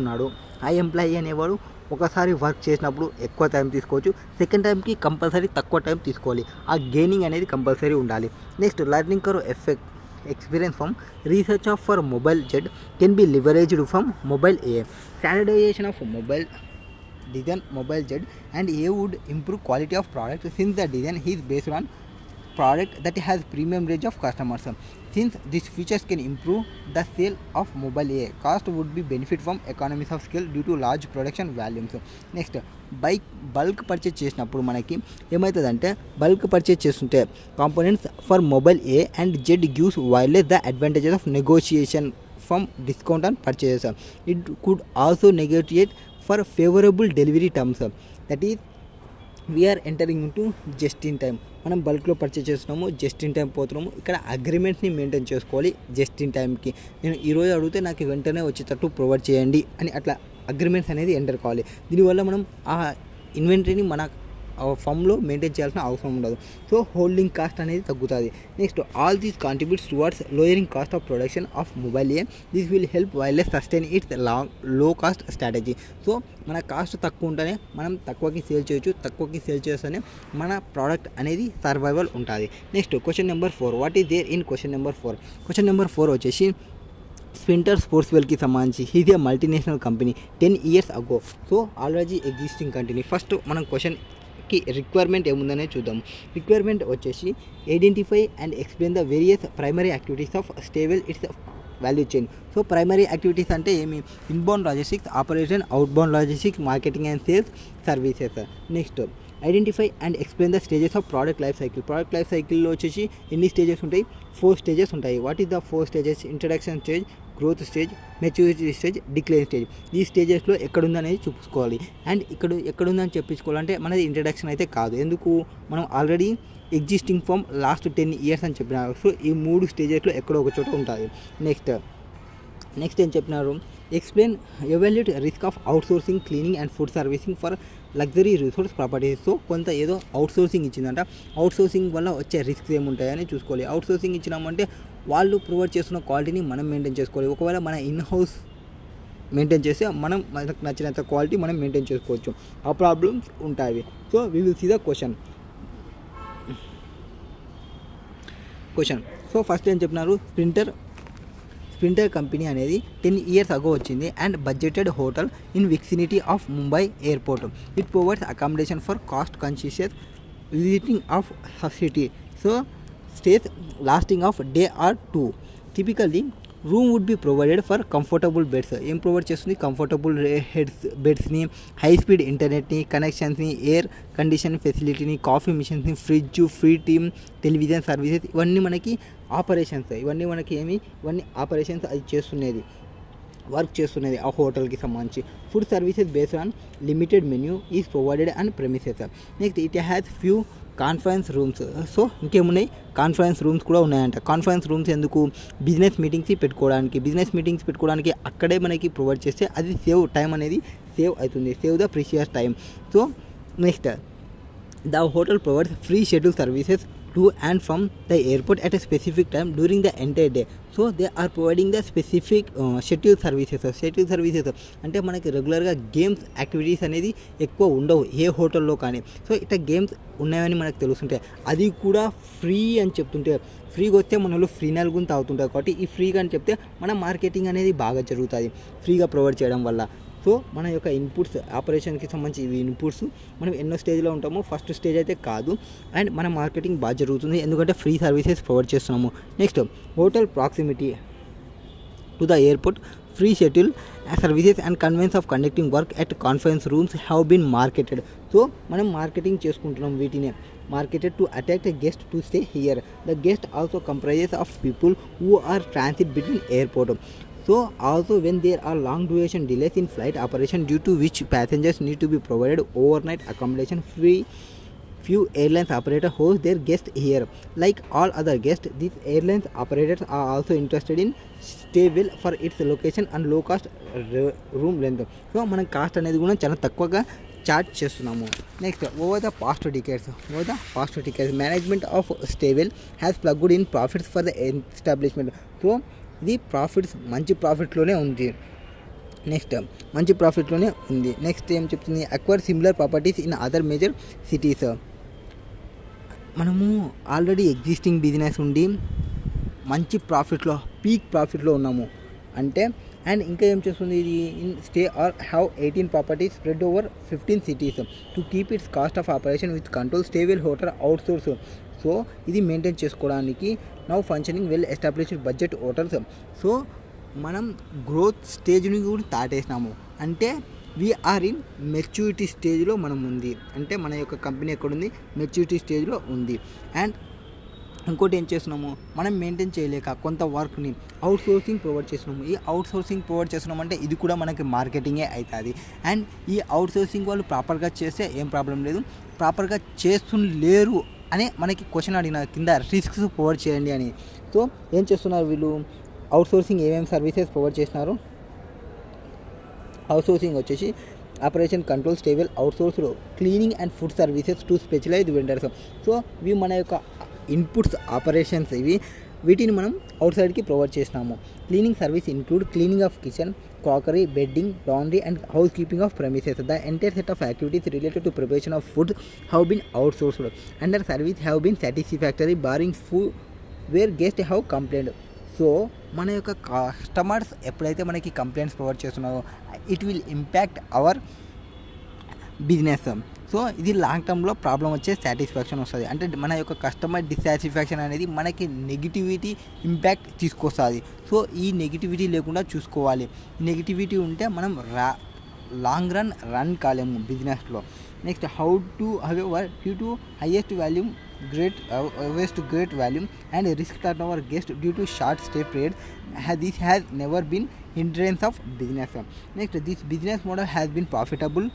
ఉన్నాడు. ఆ ఎంప్లాయీ అనేవాడు ఒకసారి వర్క్ చేసినప్పుడు ఎక్కువ టైం తీసుకోవచ్చు, సెకండ్ టైంకి కంపల్సరీ తక్కువ టైం తీసుకోవాలి. ఆ గెయినింగ్ అనేది కంపల్సరీ ఉండాలి. Next learning curve effect experience from research of for mobile Z can be leveraged from mobile A. Standardization of mobile design mobile Z and A would improve quality of product since the design is based on product that has premium range of customers. Since these features can improve the sale of mobile A, cost would be benefit from economies of scale due to large production volumes. Next, bulk purchase చేసినప్పుడు మనకి ఏమవుతుందంటే, bulk purchase చేస్తుంటే components for mobile A and Z gives Wireless the advantages of negotiation from discount and purchases. It could also negotiate for favourable delivery terms. That is we are entering into just in time. మనం బల్క్లో purchase చేస్తున్నాము, just in time పోతున్నాము. ఇక్కడ అగ్రిమెంట్ని maintain చేసుకోవాలి. Just in టైంకి నేను ఈరోజు అడిగితే నాకు వెంటనే వచ్చేటట్టు ప్రొవైడ్ చేయండి అని అట్లా అగ్రిమెంట్స్ అనేది ఎంటర్ కావాలి. దీనివల్ల మనం ఆ ఇన్వెంటరీని మన ఫామ్లో మెయింటైన్ చేయాల్సిన అవసరం ఉండదు. సో హోల్డింగ్ కాస్ట్ అనేది తగ్గుతుంది. Next, all these contributes towards lowering cost of production of mobile A. This will help wireless sustain it's low cost strategy. So మన కాస్ట్ తక్కువ ఉంటేనే మనం తక్కువకి సేల్ చేయొచ్చు, తక్కువకి సేల్ చేస్తేనే మన ప్రోడక్ట్ అనేది సర్వైవల్ ఉంటుంది. Next question number 4. What is there in question number 4? Question number 4 వచ్చేసి స్ప్రింటర్ స్పోర్ట్స్ వేర్కి సంబంధించి ఇది multinational company 10 years ago. So already existing company. First మనం క్వశ్చన్కి రిక్వైర్మెంట్ ఏముందనే చూద్దాం. రిక్వైర్మెంట్ వచ్చేసి identify and explain the various primary activities of stable its value chain. So primary activities అంటే ఏమి, inbound logistics, operation, outbound logistics, marketing and sales, services. Next, identify and explain the stages of product life cycle. Product life సైకిల్లో వచ్చేసి ఎన్ని stages ఉంటాయి? 4 stages ఉంటాయి. What is the 4 stages? Introduction stage, growth stage, maturity stage, decline stage. ఈ స్టేజెస్లో ఎక్కడుందనేది చూపించుకోవాలి. And ఎక్కడుందని చెప్పించుకోవాలంటే మనది introduction అయితే కాదు. ఎందుకు, మనం already existing firm last 10 years అని చెప్పినారు. సో ఈ 3 stagesలో ఎక్కడో ఒక చోట ఉంటుంది. నెక్స్ట్ ఏం చెప్పినారు, explain evaluate risk of outsourcing cleaning and food servicing for luxury resource properties. So కొంత ఏదో అవుట్సోర్సింగ్ ఇచ్చిందంట, అవుట్సోర్సింగ్ వల్ల వచ్చే రిస్క్స్ ఏముంటాయని చూసుకోవాలి. అవుట్సోర్సింగ్ ఇచ్చినామంటే వాళ్ళు ప్రొవైడ్ చేస్తున్న క్వాలిటీని మనం మెయింటైన్ చేసుకోవాలి. ఒకవేళ మన ఇన్ హౌస్ మెయింటైన్ చేస్తే మనకు నచ్చినంత క్వాలిటీ మనం మెయింటైన్ చేసుకోవచ్చు. ఆ ప్రాబ్లమ్స్ ఉంటాయి. So we will see the question. So first ఏం చెప్పినారు, స్ప్రింటర్ కంపెనీ అనేది 10 years ago వచ్చింది and budgeted hotel in vicinity of Mumbai airport. It provides accommodation for cost conscious visiting of city. So stays lasting of day or 2. Typically room would be provided for comfortable beds. ఏం provide చేస్తుంది? Comfortable బెడ్స్ని, high speed ఇంటర్నెట్ని, కనెక్షన్స్ని, air condition ఫెసిలిటీని, coffee మిషన్స్ని, fridge, free team, television services, ఇవన్నీ మనకి operations. ఇవన్నీ ఆపరేషన్స్ అది చేస్తున్నది, వర్క్ చేస్తున్నది ఆ హోటల్కి సంబంధించి. Food services based on limited menu is provided and premises. Next, it has few conference rooms. So ఇంకేమున్నాయి, కాన్ఫరెన్స్ రూమ్స్ కూడా ఉన్నాయంట. కాన్ఫరెన్స్ రూమ్స్ ఎందుకు? బిజినెస్ మీటింగ్స్ పెట్టుకోవడానికి అక్కడే మనకి ప్రొవైడ్ చేస్తే అది టైం అనేది సేవ్ అవుతుంది. Save the precious time. So next, the hotel provides free schedule services to and from the airport at a specific time during the entire day. So they are providing the specific schedule services. అంటే మనకి రెగ్యులర్గా games activities అనేది ఎక్కువ ఉండవు ఏ హోటల్లో కానీ. So ఇట్లా games ఉన్నాయని మనకు తెలుస్తుంటే అది కూడా ఫ్రీ అని చెప్తుంటే, ఫ్రీగా వస్తే మన వాళ్ళు ఫ్రీ నలుగుని తాగుతుంటారు. కాబట్టి ఈ ఫ్రీగా అని చెప్తే మన మార్కెటింగ్ అనేది బాగా జరుగుతుంది ఫ్రీగా ప్రొవైడ్ చేయడం వల్ల. సో మన యొక్క ఇన్పుట్స్, ఆపరేషన్కి సంబంధించి ఇవి ఇన్పుట్స్ మనం ఎన్నో స్టేజ్లో ఉంటామో, ఫస్ట్ స్టేజ్ అయితే కాదు. అండ్ మన మార్కెటింగ్ బాగా జరుగుతుంది ఎందుకంటే ఫ్రీ సర్వీసెస్ ప్రొవైడ్ చేస్తున్నాము. Next, hotel proximity to the airport, free schedule services and convenience of conducting work at conference rooms have been marketed. So మనం మార్కెటింగ్ చేసుకుంటున్నాం వీటినే. Marketed to attract a guest to stay here. The guest also comprises of people who are transit between airport. So also when there are long duration delays in flight operation due to which passengers need to be provided overnight accommodation, few airlines operator host their guests here. Like all other guests, these airlines operators are also interested in stay well for its location and low cost room length. So మనం cost అనేది కూడా చాలా తక్కువగా charge చేస్తున్నాము. Next over the past decades management of staywell has plugged in profits for the establishment. So ఇది profits మంచి ప్రాఫిట్లోనే ఉంది. నెక్స్ట్ ఏం చెప్తుంది, acquire similar properties in other major cities. మనము ఆల్రెడీ ఎగ్జిస్టింగ్ బిజినెస్ ఉండి మంచి ప్రాఫిట్లో పీక్ ప్రాఫిట్లో ఉన్నాము అంటే, అండ్ ఇంకా ఏం చేస్తుంది ఇది, in stay are have 18 properties spread over 15 cities to keep its cost of operation with control. Staywell hotel outsource. So ఇది మెయింటైన్ చేసుకోవడానికి now functioning well established budget hotels. So మనం గ్రోత్ స్టేజ్ని కూడా దాటేసినాము అంటే వీఆర్ ఇన్ మెచ్యూరిటీ స్టేజ్లో మనం ఉంది. అంటే మన యొక్క కంపెనీ ఎక్కడుంది, మెచ్యూరిటీ స్టేజ్లో ఉంది. అండ్ ఇంకోటి ఏం చేస్తున్నాము, మనం మెయింటైన్ చేయలేక కొంత వర్క్ని అవుట్సోర్సింగ్ ప్రొవైడ్ చేస్తున్నాము. ఈ అవుట్సోర్సింగ్ ప్రొవైడ్ చేస్తున్నాం అంటే ఇది కూడా మనకి మార్కెటింగే అవుతుంది. అండ్ ఈ అవుట్సోర్సింగ్ వాళ్ళు ప్రాపర్గా చేస్తే ఏం ప్రాబ్లం లేదు, ప్రాపర్గా చేస్తులేరు అనే మనకి క్వశ్చన్ అడిగిన కింద రిస్క్స్ ప్రొవైడ్ చేయండి అని. సో ఏం చేస్తున్నారు వీళ్ళు, అవుట్సోర్సింగ్ ఏమేమి సర్వీసెస్ ప్రొవైడ్ చేస్తున్నారు, అవుట్సోర్సింగ్ వచ్చేసి operation control stable outsourced cleaning and food services to specialised vendors. So ఇవి మన యొక్క ఇన్పుట్స్ ఆపరేషన్స్, వీటిని మనం అవుట్ సైడ్కి ప్రొవైడ్ చేసినాము. Cleaning service include cleaning of kitchen, crockery, bedding, laundry and housekeeping of premises. The entire set of activities related to preparation of food have been outsourced and their service have been satisfactory barring food where guest have complaint. So మన యొక్క customers ఎప్పుడైతే మనకి complaints provide చేస్తున్నారో it will impact our business. So ఇది long టర్మ్లో problem వచ్చే satisfaction వస్తుంది. అంటే మన యొక్క కస్టమర్ డిస్సాటిస్ఫాక్షన్ అనేది మనకి నెగిటివిటీ ఇంపాక్ట్ తీసుకొస్తుంది. సో ఈ నెగిటివిటీ లేకుండా చూసుకోవాలి. నెగిటివిటీ ఉంటే మనం లాంగ్ రన్ కాలేము బిజినెస్లో. Next how to however due to highest volume great volume and risk turnover guest due to short stay period, this has never been hindrance of business. Next, this business model has been profitable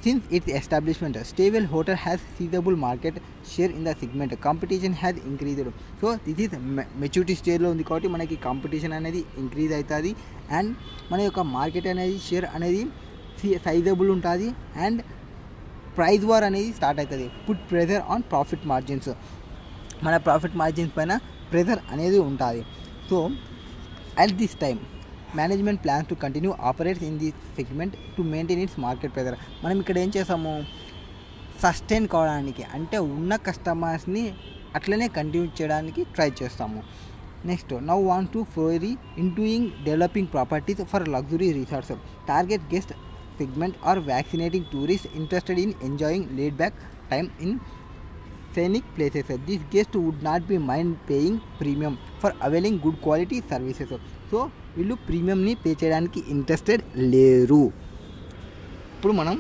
since its establishment. Stable hotel has sizable market share in the segment. Competition has increased. So this is maturity stage లో ఉంది కాబట్టి మనకి competition అనేది increase అవుతుంది and మన యొక్క market అనేది share అనేది సైజబుల్ ఉంటుంది అండ్ ప్రైస్ వార్ అనేది స్టార్ట్ అవుతుంది. Put pressure on profit margins, మన ప్రాఫిట్ మార్జిన్స్ పైన ప్రెజర్ అనేది ఉంటుంది. So at this time management plans to continue operates in this segment to maintain its market pressure. మనం ఇక్కడ ఏం చేస్తాము, సస్టైన్ కావడానికి అంటే ఉన్న కస్టమర్స్ని అట్లనే కంటిన్యూ చేయడానికి ట్రై చేస్తాము. నెక్స్ట్ నౌ వాంట్ టు ఫ్లోరీ ఇంటూయింగ్ developing properties for luxury resorts. Target guest segment or vaccinating tourists interested in enjoying laid back time in scenic places. This guest would not be mind paying premium for availing good quality services. So వీళ్ళు ప్రీమియంని pay చేయడానికి interested లేరు. ఇప్పుడు మనం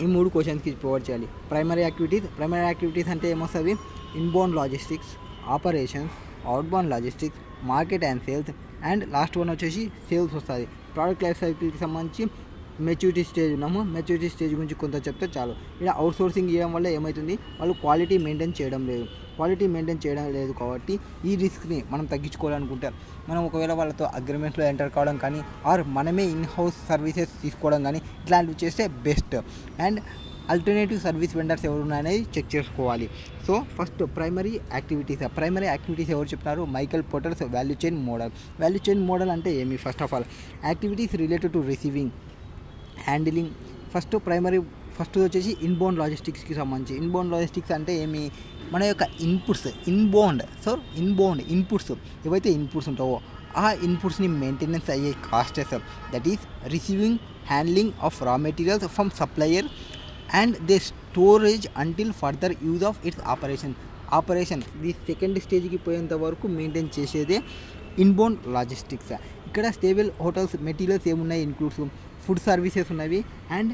ఈ 3 క్వశ్చన్స్కి provide చేయాలి. Primary activities అంటే ఏమొస్తుంది, inbound logistics, operations, outbound logistics, market and sales and last one వచ్చేసి సేల్స్ వస్తుంది. ప్రోడక్ట్ లైఫ్ సైకిల్కి సంబంధించి మెచ్యూరిటీ స్టేజ్ ఉన్నాము. మెచ్యూరిటీ స్టేజ్ గురించి కొంత చెప్తే చాలు. ఇలా అవుట్సోర్సింగ్ చేయడం వల్ల ఏమవుతుంది, వాళ్ళు క్వాలిటీ మెయింటైన్ చేయడం లేదు కాబట్టి ఈ రిస్క్ని మనం తగ్గించుకోవాలనుకుంటే మనం ఒకవేళ వాళ్ళతో అగ్రిమెంట్స్లో ఎంటర్ కావడం కానీ ఆర్ మనమే ఇన్ హౌస్ సర్వీసెస్ తీసుకోవడం కానీ ఇట్లాంటివి చేస్తే best. And alternative service vendors ఎవరు ఉన్నాయనేది చెక్ చేసుకోవాలి. సో ఫస్ట్ ప్రైమరీ యాక్టివిటీస్ ఎవరు చెప్తున్నారు, Michael porters value chain model అంటే ఏమి, first of all activities related to receiving, handling. First వచ్చేసి ఇన్బౌండ్ లాజిస్టిక్స్కి సంబంధించి. ఇన్బౌండ్ లాజిస్టిక్స్ అంటే ఏమి, మన యొక్క ఇన్బౌండ్ ఇన్పుట్స్ ఏవైతే ఇన్పుట్స్ ఉంటావో ఆ ఇన్పుట్స్ని మెయింటెనెన్స్ అయ్యే costs, that is receiving, handling of raw materials from supplier and the storage until further use of its operation the second స్టేజ్కి పోయేంత వరకు మెయింటైన్ చేసేదే ఇన్బౌండ్ లాజిస్టిక్స్. ఇక్కడ స్టేబుల్ హోటల్స్ మెటీరియల్స్ ఏమున్నాయి, ఇన్క్లూడ్స్ ఫుడ్ సర్వీసెస్ ఉన్నవి and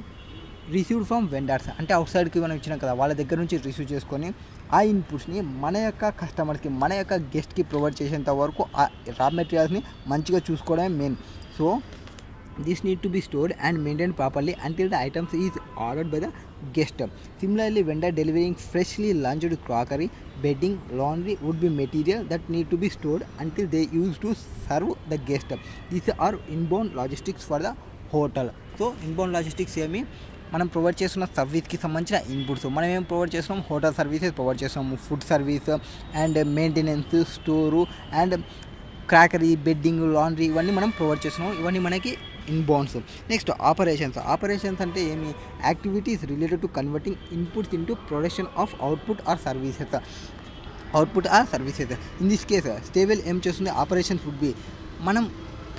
received from vendors, అంటే అవుట్ సైడ్కి మనం ఇచ్చినాం కదా వాళ్ళ దగ్గర నుంచి రిసీవ్ చేసుకొని ఆ ఇన్పుట్స్ని మన యొక్క కస్టమర్కి మన యొక్క గెస్ట్కి ప్రొవైడ్ చేసేంత వరకు ఆ రా మెటీరియల్స్ని మంచిగా చూసుకోవడమే main. So this need to be stored and maintained properly until the items is ordered by the guest. Similarly, vendor delivering freshly launched crockery, bedding, laundry would be material that need to be stored until they used to serve the guest. These are inbound logistics for the hotel. So inbound logistics ఏమి మనం provide చేస్తున్న సర్వీస్కి సంబంధించిన inputs. మనం ఏం provide చేస్తున్నాం, hotel services provide చేస్తున్నాము, food service and maintenance, store and crockery, bedding, laundry ఇవన్నీ మనం ప్రొవైడ్ చేస్తున్నాం. ఇవన్నీ మనకి ఇన్బౌండ్స్. నెక్స్ట్ ఆపరేషన్స్ అంటే ఏమి, activities related to converting inputs into production of output or services. In this case stable ఏం చేస్తుంది, ఆపరేషన్స్ వుడ్ బి మనం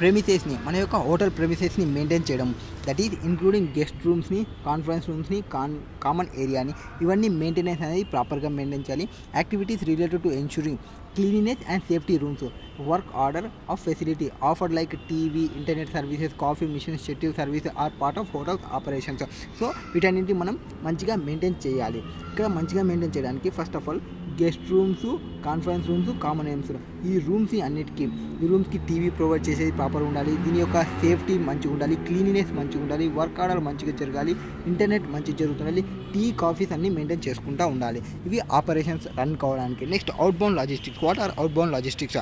ప్రెమిసెస్ని మన యొక్క హోటల్ ప్రెమిసెస్ని మెయింటైన్ చేయడం, దట్ ఈజ్ ఇంక్లూడింగ్ గెస్ట్ రూమ్స్ని, కాన్ఫరెన్స్ రూమ్స్ని, కామన్ ఏరియాని, ఇవన్నీ మెయింటెనెన్స్ అనేది ప్రాపర్గా మెయింటైన్ చేయాలి. Activities related to ensuring cleanliness and safety rooms, work order of facility offered like TV, internet services, coffee machines, shuttle service are part of hotel operations. So వీటన్నింటిని మనం మంచిగా maintain చేయాలి. ఇక్కడ మంచిగా మెయింటైన్ చేయడానికి first of all guest rooms, conference rooms, common rooms, ఈ రూమ్స్కి TV provide చేసేది ప్రాపర్గా ఉండాలి. దీని యొక్క సేఫ్టీ మంచిగా ఉండాలి, క్లీనినెస్ మంచిగా ఉండాలి, వర్క్ ఆర్డర్ మంచిగా జరగాలి, ఇంటర్నెట్ మంచిగా జరుగుతుండాలి, టీ, కాఫీస్ అన్నీ మెయింటైన్ చేసుకుంటూ ఉండాలి. ఇవి ఆపరేషన్స్ రన్ కావడానికి. Next outbound logistics. What are outbound logistics?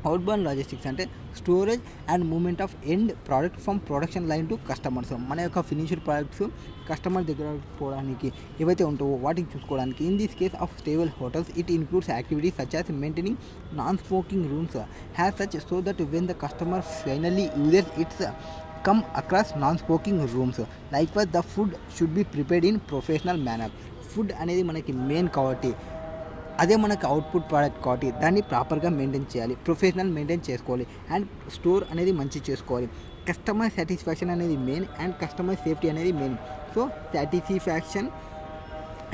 Outbound logistics అంటే storage and movement of end product from production line to customers. మన యొక్క ఫినిష్డ్ ప్రోడక్ట్స్ కస్టమర్ దగ్గర పోవడానికి ఏవైతే ఉంటావో వాటిని చూసుకోవడానికి. In this case of stable hotels it includes activities such as maintaining non smoking rooms has such so that when the customer finally uses it's come across non-smoking rooms. Likewise, the food should be prepared in professional manner. Food అనేది మనకి main కాబట్టి, అదే మనకి output product కాబట్టి దాన్ని ప్రాపర్గా maintain చేయాలి, professional maintain చేసుకోవాలి అండ్ స్టోర్ అనేది మంచి చేసుకోవాలి. కస్టమర్ సాటిస్ఫాక్షన్ అనేది మెయిన్ అండ్ కస్టమర్ సేఫ్టీ అనేది main. So satisfaction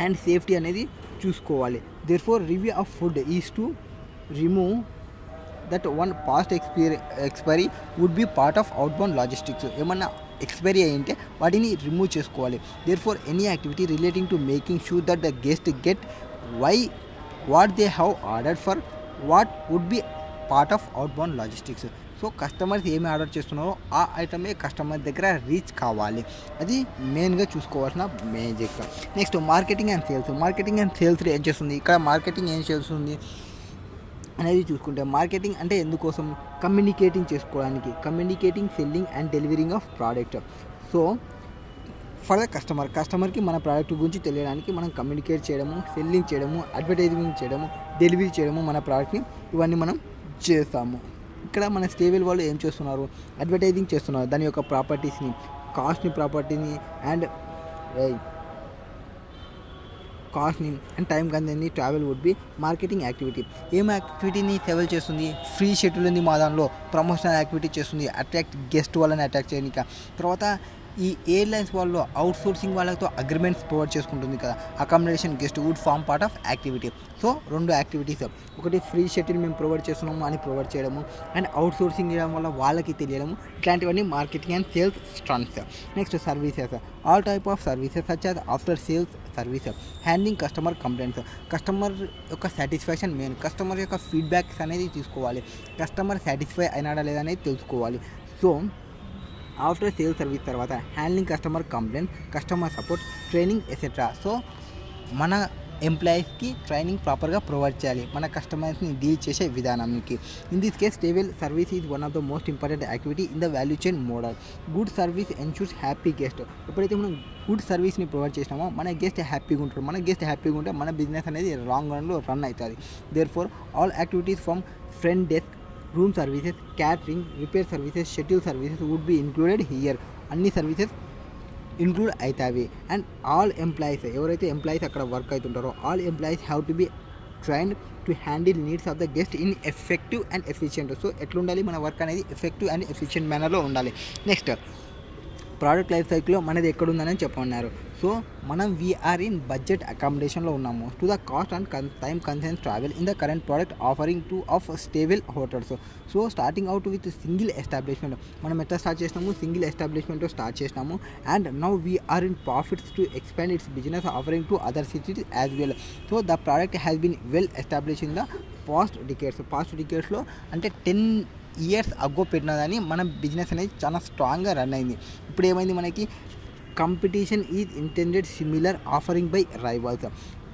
and safety అనేది చూసుకోవాలి. Therefore review of food is to remove that one past expiry would be part of outbound logistics. ఏమన్నా expiry అయ్యింటే వాటిని రిమూవ్ చేసుకోవాలి. Therefore any activity relating to making sure that the guest get what they have ordered for what would be part of outbound logistics. So customers ఏమి order చేస్తున్నారో ఆ ఐటమే customer దగ్గర reach కావాలి, అది మెయిన్గా చూసుకోవాల్సిన magic. Next marketing and sales ఏం చేస్తుంది, ఇక్కడ మార్కెటింగ్ ఏం చేస్తుంది అనేది చూసుకుంటే, మార్కెటింగ్ అంటే ఎందుకోసం, కమ్యూనికేటింగ్ చేసుకోవడానికి, selling and delivering of product. So for the కస్టమర్కి మన ప్రోడక్ట్ గురించి తెలియడానికి మనం కమ్యూనికేట్ చేయడము, సెల్లింగ్ చేయడము, అడ్వర్టైజింగ్ చేయడము, డెలివరీ చేయడము మన ప్రోడక్ట్ని, ఇవన్నీ మనం చేస్తాము. ఇక్కడ మన స్టేబుల్ వాళ్ళు ఏం చేస్తున్నారు, అడ్వర్టైజింగ్ చేస్తున్నారు, దాని యొక్క ప్రాపర్టీస్ని, కాస్ట్ని అండ్ టైం కన్సెంట్ని. Travel would be marketing activity. ఏం యాక్టివిటీని ట్రావెల్ చేస్తుంది, ఫ్రీ షెడ్యూల్ ఉంది మా దానిలో, ప్రమోషనల్ యాక్టివిటీ చేస్తుంది, అట్రాక్ట్ గెస్ట్ వాళ్ళని అట్రాక్ట్ చేయడానికి. తర్వాత ఈ ఎయిర్లైన్స్ వాళ్ళు అవుట్ సోర్సింగ్ వాళ్ళతో అగ్రిమెంట్స్ ప్రొవైడ్ చేసుకుంటుంది కదా, accommodation guest would form part of activity. So రెండు యాక్టివిటీస్, ఒకటి ఫ్రీ షెడ్యూల్ మేము ప్రొవైడ్ చేస్తున్నాము అని ప్రొవైడ్ చేయడము అండ్ అవుట్ సోర్సింగ్ చేయడం వల్ల వాళ్ళకి తెలియడము, ఇట్లాంటివన్నీ marketing and sales strengths. Next services. All type of services such as after sales services, handling customer complaints. Customer యొక్క సాటిస్ఫాక్షన్ మెయిన్, కస్టమర్ యొక్క ఫీడ్బ్యాక్స్ అనేది తీసుకోవాలి, కస్టమర్ సాటిస్ఫై అయినాడా లేదా అనేది తెలుసుకోవాలి. సో ఆఫ్టర్ సేల్ సర్వీస్ తర్వాత handling customer complaint, customer support, training etcetera. So మన ఎంప్లాయీస్కి ట్రైనింగ్ ప్రాపర్గా ప్రొవైడ్ చేయాలి మన కస్టమర్స్ని డీల్ చేసే విధానానికి. In this case stable service is one of the most important activity in the value chain model. Good service ensures happy guest. ఎప్పుడైతే మనం good సర్వీస్ని ప్రొవైడ్ చేసినామో మన గెస్ట్ హ్యాపీగా ఉంటారు, మన గెస్ట్ హ్యాపీగా ఉంటే మన బిజినెస్ అనేది లాంగ్ రన్లో రన్ అవుతుంది. Therefore all activities from front desk, room services, catering, repair services, schedule services would be included here. అన్ని సర్వీసెస్ ఇంక్లూడ్ అవుతాయి. అండ్ ఆల్ ఎంప్లాయీస్, ఎవరైతే ఎంప్లాయీస్ అక్కడ వర్క్ అవుతుంటారో all employees have to be trained to handle needs of the guest in effective and efficient. So ఎట్లా ఉండాలి మన work అనేది effective and efficient మేనర్లో ఉండాలి. నెక్స్ట్ ప్రోడక్ట్ లైఫ్ సైకిల్లో మనది ఎక్కడ ఉందని చెప్పన్నారు. సో మనం వీఆర్ ఇన్ బడ్జెట్ అకామిడేషన్లో ఉన్నాము. To the cost and time conscious travel in the current product offering to of stable hotels. So starting out with single establishment. మనం ఎట్లా స్టార్ట్ చేసినాము, సింగిల్ ఎస్టాబ్లిష్మెంట్తో స్టార్ట్ చేసినాము. And now we are in profits to expand its business offering to other cities as well. So the product has been well establish in the past డికేట్స్లో అంటే 10 years అగో పెట్టినదని మన business అనేది చాలా స్ట్రాంగ్గా రన్ అయింది. ఇప్పుడు ఏమైంది, మనకి competition is intended similar offering by rivals.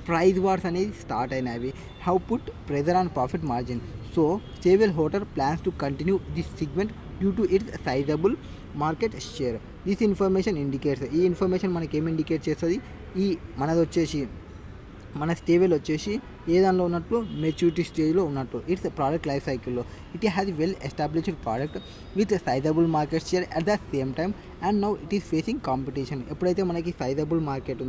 Price wars అనేది స్టార్ట్ అయినవి. How put pressure on profit margin. So stable hotel plans to continue this segment due to its sizable market share. This information indicates. ఈ information మనకి ఏమి indicate చేస్తుంది, ఈ మనది వచ్చేసి మన స్టేబుల్ వచ్చేసి ఏ దానిలో ఉన్నట్లు, మెచ్యూరిటీ స్టేజ్లో ఉన్నట్లు. ఇట్స్ ప్రోడక్ట్ లైఫ్ సైకిల్లో it has well established product with sizeable market share at the same time and now it is facing competition. ఎప్పుడైతే మనకి సైజబుల్ మార్కెట్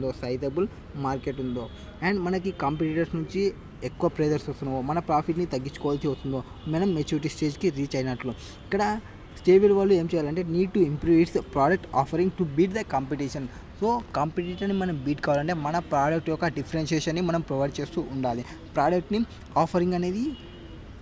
ఉందో అండ్ మనకి కాంపిటీటర్స్ నుంచి ఎక్కువ ప్రెజర్స్ వస్తున్నావో, మన ప్రాఫిట్ని తగ్గించుకోవాల్సి వస్తుందో, మనం మెచ్యూరిటీ స్టేజ్కి రీచ్ అయినట్లు. ఇక్కడ స్టేబుల్ వాళ్ళు ఏం చేయాలంటే need to improve its product offering to beat the competition. So కాంపిటీటర్ని మనం బీట్ కావాలంటే మన ప్రోడక్ట్ యొక్క డిఫరెన్షియేషన్ని మనం ప్రొవైడ్ చేస్తూ ఉండాలి. ప్రోడక్ట్ని ఆఫరింగ్ అనేది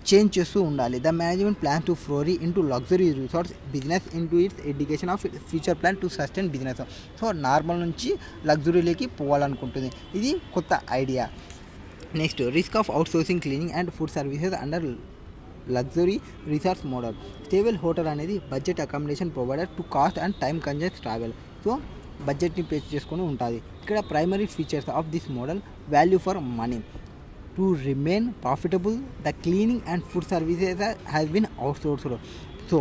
చేంజ్ చేస్తూ ఉండాలి. The management plan to foray into luxury resorts business into its education of future plan to sustain business. So normal నుంచి లగ్జరీలోకి పోవాలనుకుంటుంది. ఇది కొత్త idea. Next, risk of outsourcing cleaning and food services under luxury resorts model. Stable hotel అనేది budget accommodation provider to cost and time conscious travel. So బడ్జెట్ని pay చేసుకొని ఉంటుంది. ఇక్కడ primary features of this model, value for money to remain profitable. The cleaning and food services has been outsourced. So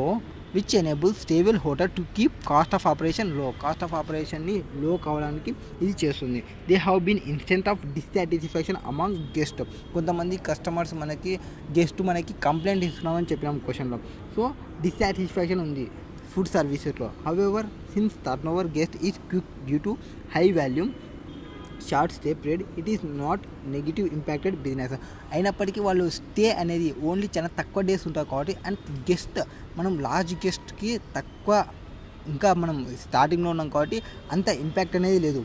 which enable stable hotel to keep cost of operation low. Cost of ఆపరేషన్ని low కావడానికి ఇది చేస్తుంది. They have been instance of dissatisfaction among guest. కొంతమంది customers మనకి complaint ఇస్తున్నామని చెప్పినాం క్వశ్చన్లో. So dissatisfaction ఉంది ఫుడ్ సర్వీసెస్లో. However since turnover guest is quick due to high volume short stay period, it is not negative impacted business. అయినప్పటికీ వాళ్ళు stay అనేది ఓన్లీ చాలా తక్కువ డేస్ ఉంటారు కాబట్టి అండ్ మనం లార్జ్ గెస్ట్కి తక్కువ, ఇంకా మనం స్టార్టింగ్లో ఉన్నాం కాబట్టి అంత ఇంపాక్ట్ అనేది లేదు.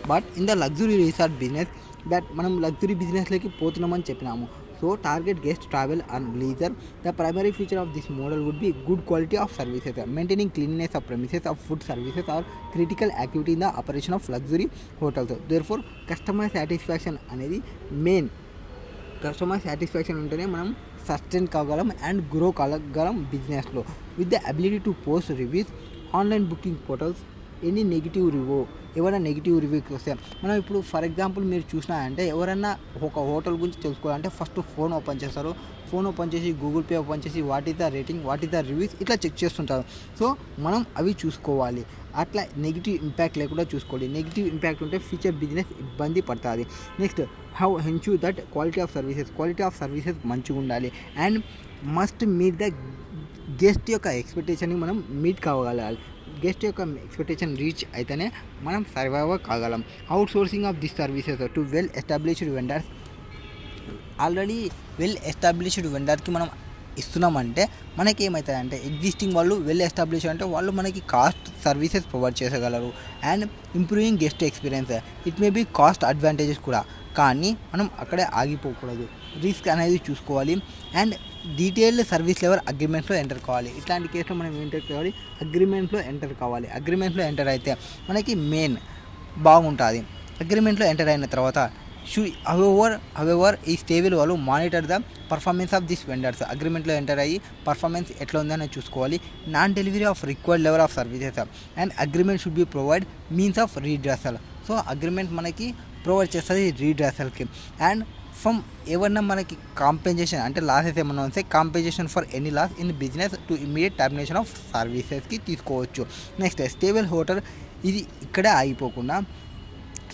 But in the luxury resort business that మనం లగ్జరీ బిజినెస్లోకి పోతున్నామని చెప్పినాము. So target guest travel and leisure. The primary feature of this model would be good quality of services. Maintaining cleanliness of premises of food services are critical activity in the operation of luxury hotels. Therefore customer satisfaction అనేది main. Customer satisfaction ఉంటేనే మనం sustain కాగలం and grow కాగలం బిజినెస్లో. With the ability to post reviews online booking portals. Any negative review, ఎవరైనా negative రివ్యూకి వస్తే మనం ఇప్పుడు for example మీరు చూసినారంటే ఎవరైనా ఒక హోటల్ గురించి తెలుసుకోవాలంటే ఫస్ట్ ఫోన్ ఓపెన్ చేస్తారు. ఫోన్ ఓపెన్ చేసి గూగుల్ పే ఓపెన్ చేసి what is the rating, what is the reviews ఇట్లా చెక్ చేస్తుంటారు. సో మనం అవి చూసుకోవాలి. అట్లా నెగిటివ్ ఇంపాక్ట్ లేకుండా చూసుకోవాలి. నెగిటివ్ ఇంపాక్ట్ ఉంటే ఫ్యూచర్ బిజినెస్ ఇబ్బంది పడుతుంది. Next, how ensure that quality of services మంచిగా ఉండాలి and must meet the guest యొక్క ఎక్స్పెక్టేషన్ని మనం మీట్ కాగలగాలి. గెస్ట్ యొక్క ఎక్స్పెక్టేషన్ రీచ్ అయితేనే మనం సర్వైవ్ కాగలం. Out sourcing of this services to well established vendors. Already well established వెండర్కి మనం ఇస్తున్నామంటే మనకి ఏమవుతుందంటే ఎగ్జిస్టింగ్ వాళ్ళు వెల్ ఎస్టాబ్లిష్ అంటే వాళ్ళు మనకి కాస్ట్ సర్వీసెస్ ప్రొవైడ్ చేయగలరు and improving guest experience. It may be cost advantages కూడా, కానీ మనం అక్కడే ఆగిపోకూడదు. రిస్క్ అనేది చూసుకోవాలి అండ్ డీటెయిల్డ్ సర్వీస్ లెవెల్ అగ్రిమెంట్స్లో ఎంటర్ కావాలి. ఇట్లాంటి కేసులో మనం ఎంటర్ కావాలి, అగ్రిమెంట్లో ఎంటర్ కావాలి. అగ్రిమెంట్లో ఎంటర్ అయితే మనకి మెయిన్ బాగుంటుంది. అగ్రిమెంట్లో ఎంటర్ అయిన తర్వాత హౌఎవర్ ఈ స్టేబుల్ వాళ్ళు monitor the performance of this vendors. అగ్రిమెంట్లో ఎంటర్ అయ్యి పర్ఫార్మెన్స్ ఎట్లా ఉందని చూసుకోవాలి. Non delivery of required level of services and agreement should be provide means of redressal. So agreement మనకి ప్రొవైడ్ చేస్తుంది రీడ్రెసల్కి. అండ్ ఫ్రమ్ ఏమన్నా మనకి కాంపెన్సేషన్ అంటే లాసెస్ ఏమన్నా వస్తే compensation for any loss in business to immediate termination of సర్వీసెస్కి తీసుకోవచ్చు. నెక్స్ట్, స్టేబుల్ హోటల్ ఇది ఇక్కడే ఆగిపోకుండా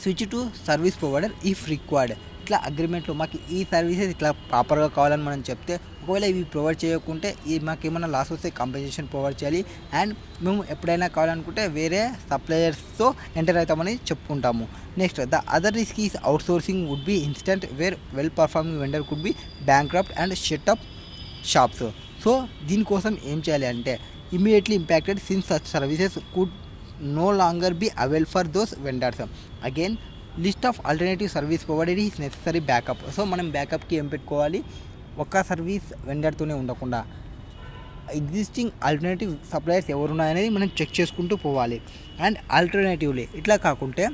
switch to service provider if required. ఇట్లా అగ్రిమెంట్లో మాకు ఈ సర్వీసెస్ ఇట్లా ప్రాపర్గా కావాలని మనం చెప్తే, ఒకవేళ ఇవి ప్రొవైడ్ చేయకుంటే మాకేమైనా లాస్ వస్తే కాంపెన్సేషన్ ప్రొవైడ్ చేయాలి అండ్ మేము ఎప్పుడైనా కావాలనుకుంటే వేరే సప్లయర్స్తో ఎంటర్ అవుతామని చెప్పుకుంటాము. Next, the other risk is outsourcing would be instance where well performing vendor could be bankrupt and shut shops. So దీనికోసం ఏం చేయాలి అంటే immediately impacted since such services could no longer be available for those vendors. Again, list of alternative service provided is necessary backup. So మనం బ్యాకప్కి ఏం పెట్టుకోవాలి, ఒక్క service వెండర్తోనే ఉండకుండా ఎగ్జిస్టింగ్ ఆల్టర్నేటివ్ సప్లయర్స్ ఎవరున్నాయనేది మనం చెక్ చేసుకుంటూ పోవాలి. అండ్ ఆల్టర్నేటివ్లీ ఇట్లా కాకుంటే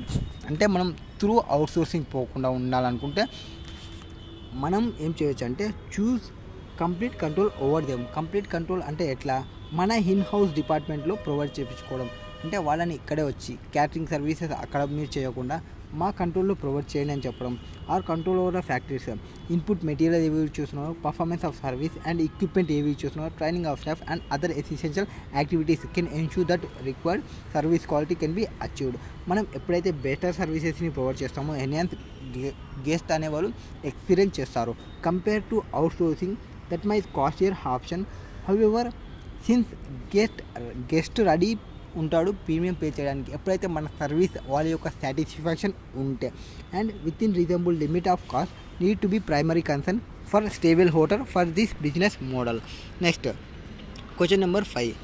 అంటే మనం త్రూ అవుట్సోర్సింగ్ పోకుండా ఉండాలనుకుంటే మనం ఏం చేయొచ్చు అంటే choose complete control over them. Complete control అంటే ఎట్లా, మన ఇన్ హౌస్ డిపార్ట్మెంట్లో ప్రొవైడ్ చేయించుకోవడం. అంటే వాళ్ళని ఇక్కడే వచ్చి క్యాటరింగ్ సర్వీసెస్ అక్కడ మీరు చేయకుండా మా కంట్రోల్లో ప్రొవైడ్ చేయండి అని చెప్పడం. Or control over the factories, input material ఏవి యూజ్ చేస్తున్నారు, performance of service and equipment ఏవి యూజ్ చేస్తున్నారు, training of staff and other essential activities can ensure that required service quality can be achieved. మనం ఎప్పుడైతే better సర్వీసెస్ని provide చేస్తామో enhance guest అనేవాళ్ళు experience చేస్తారు compare to out sourcing that may costlier option. However since guest ready ఉంటాడు premium pay చేయడానికి ఎప్పుడైతే మన సర్వీస్ వాళ్ళ యొక్క సాటిస్ఫాక్షన్ ఉంటే. And with in reasonable limit of cost need to be primary concern for stable hotel for this business model. Next question number 5.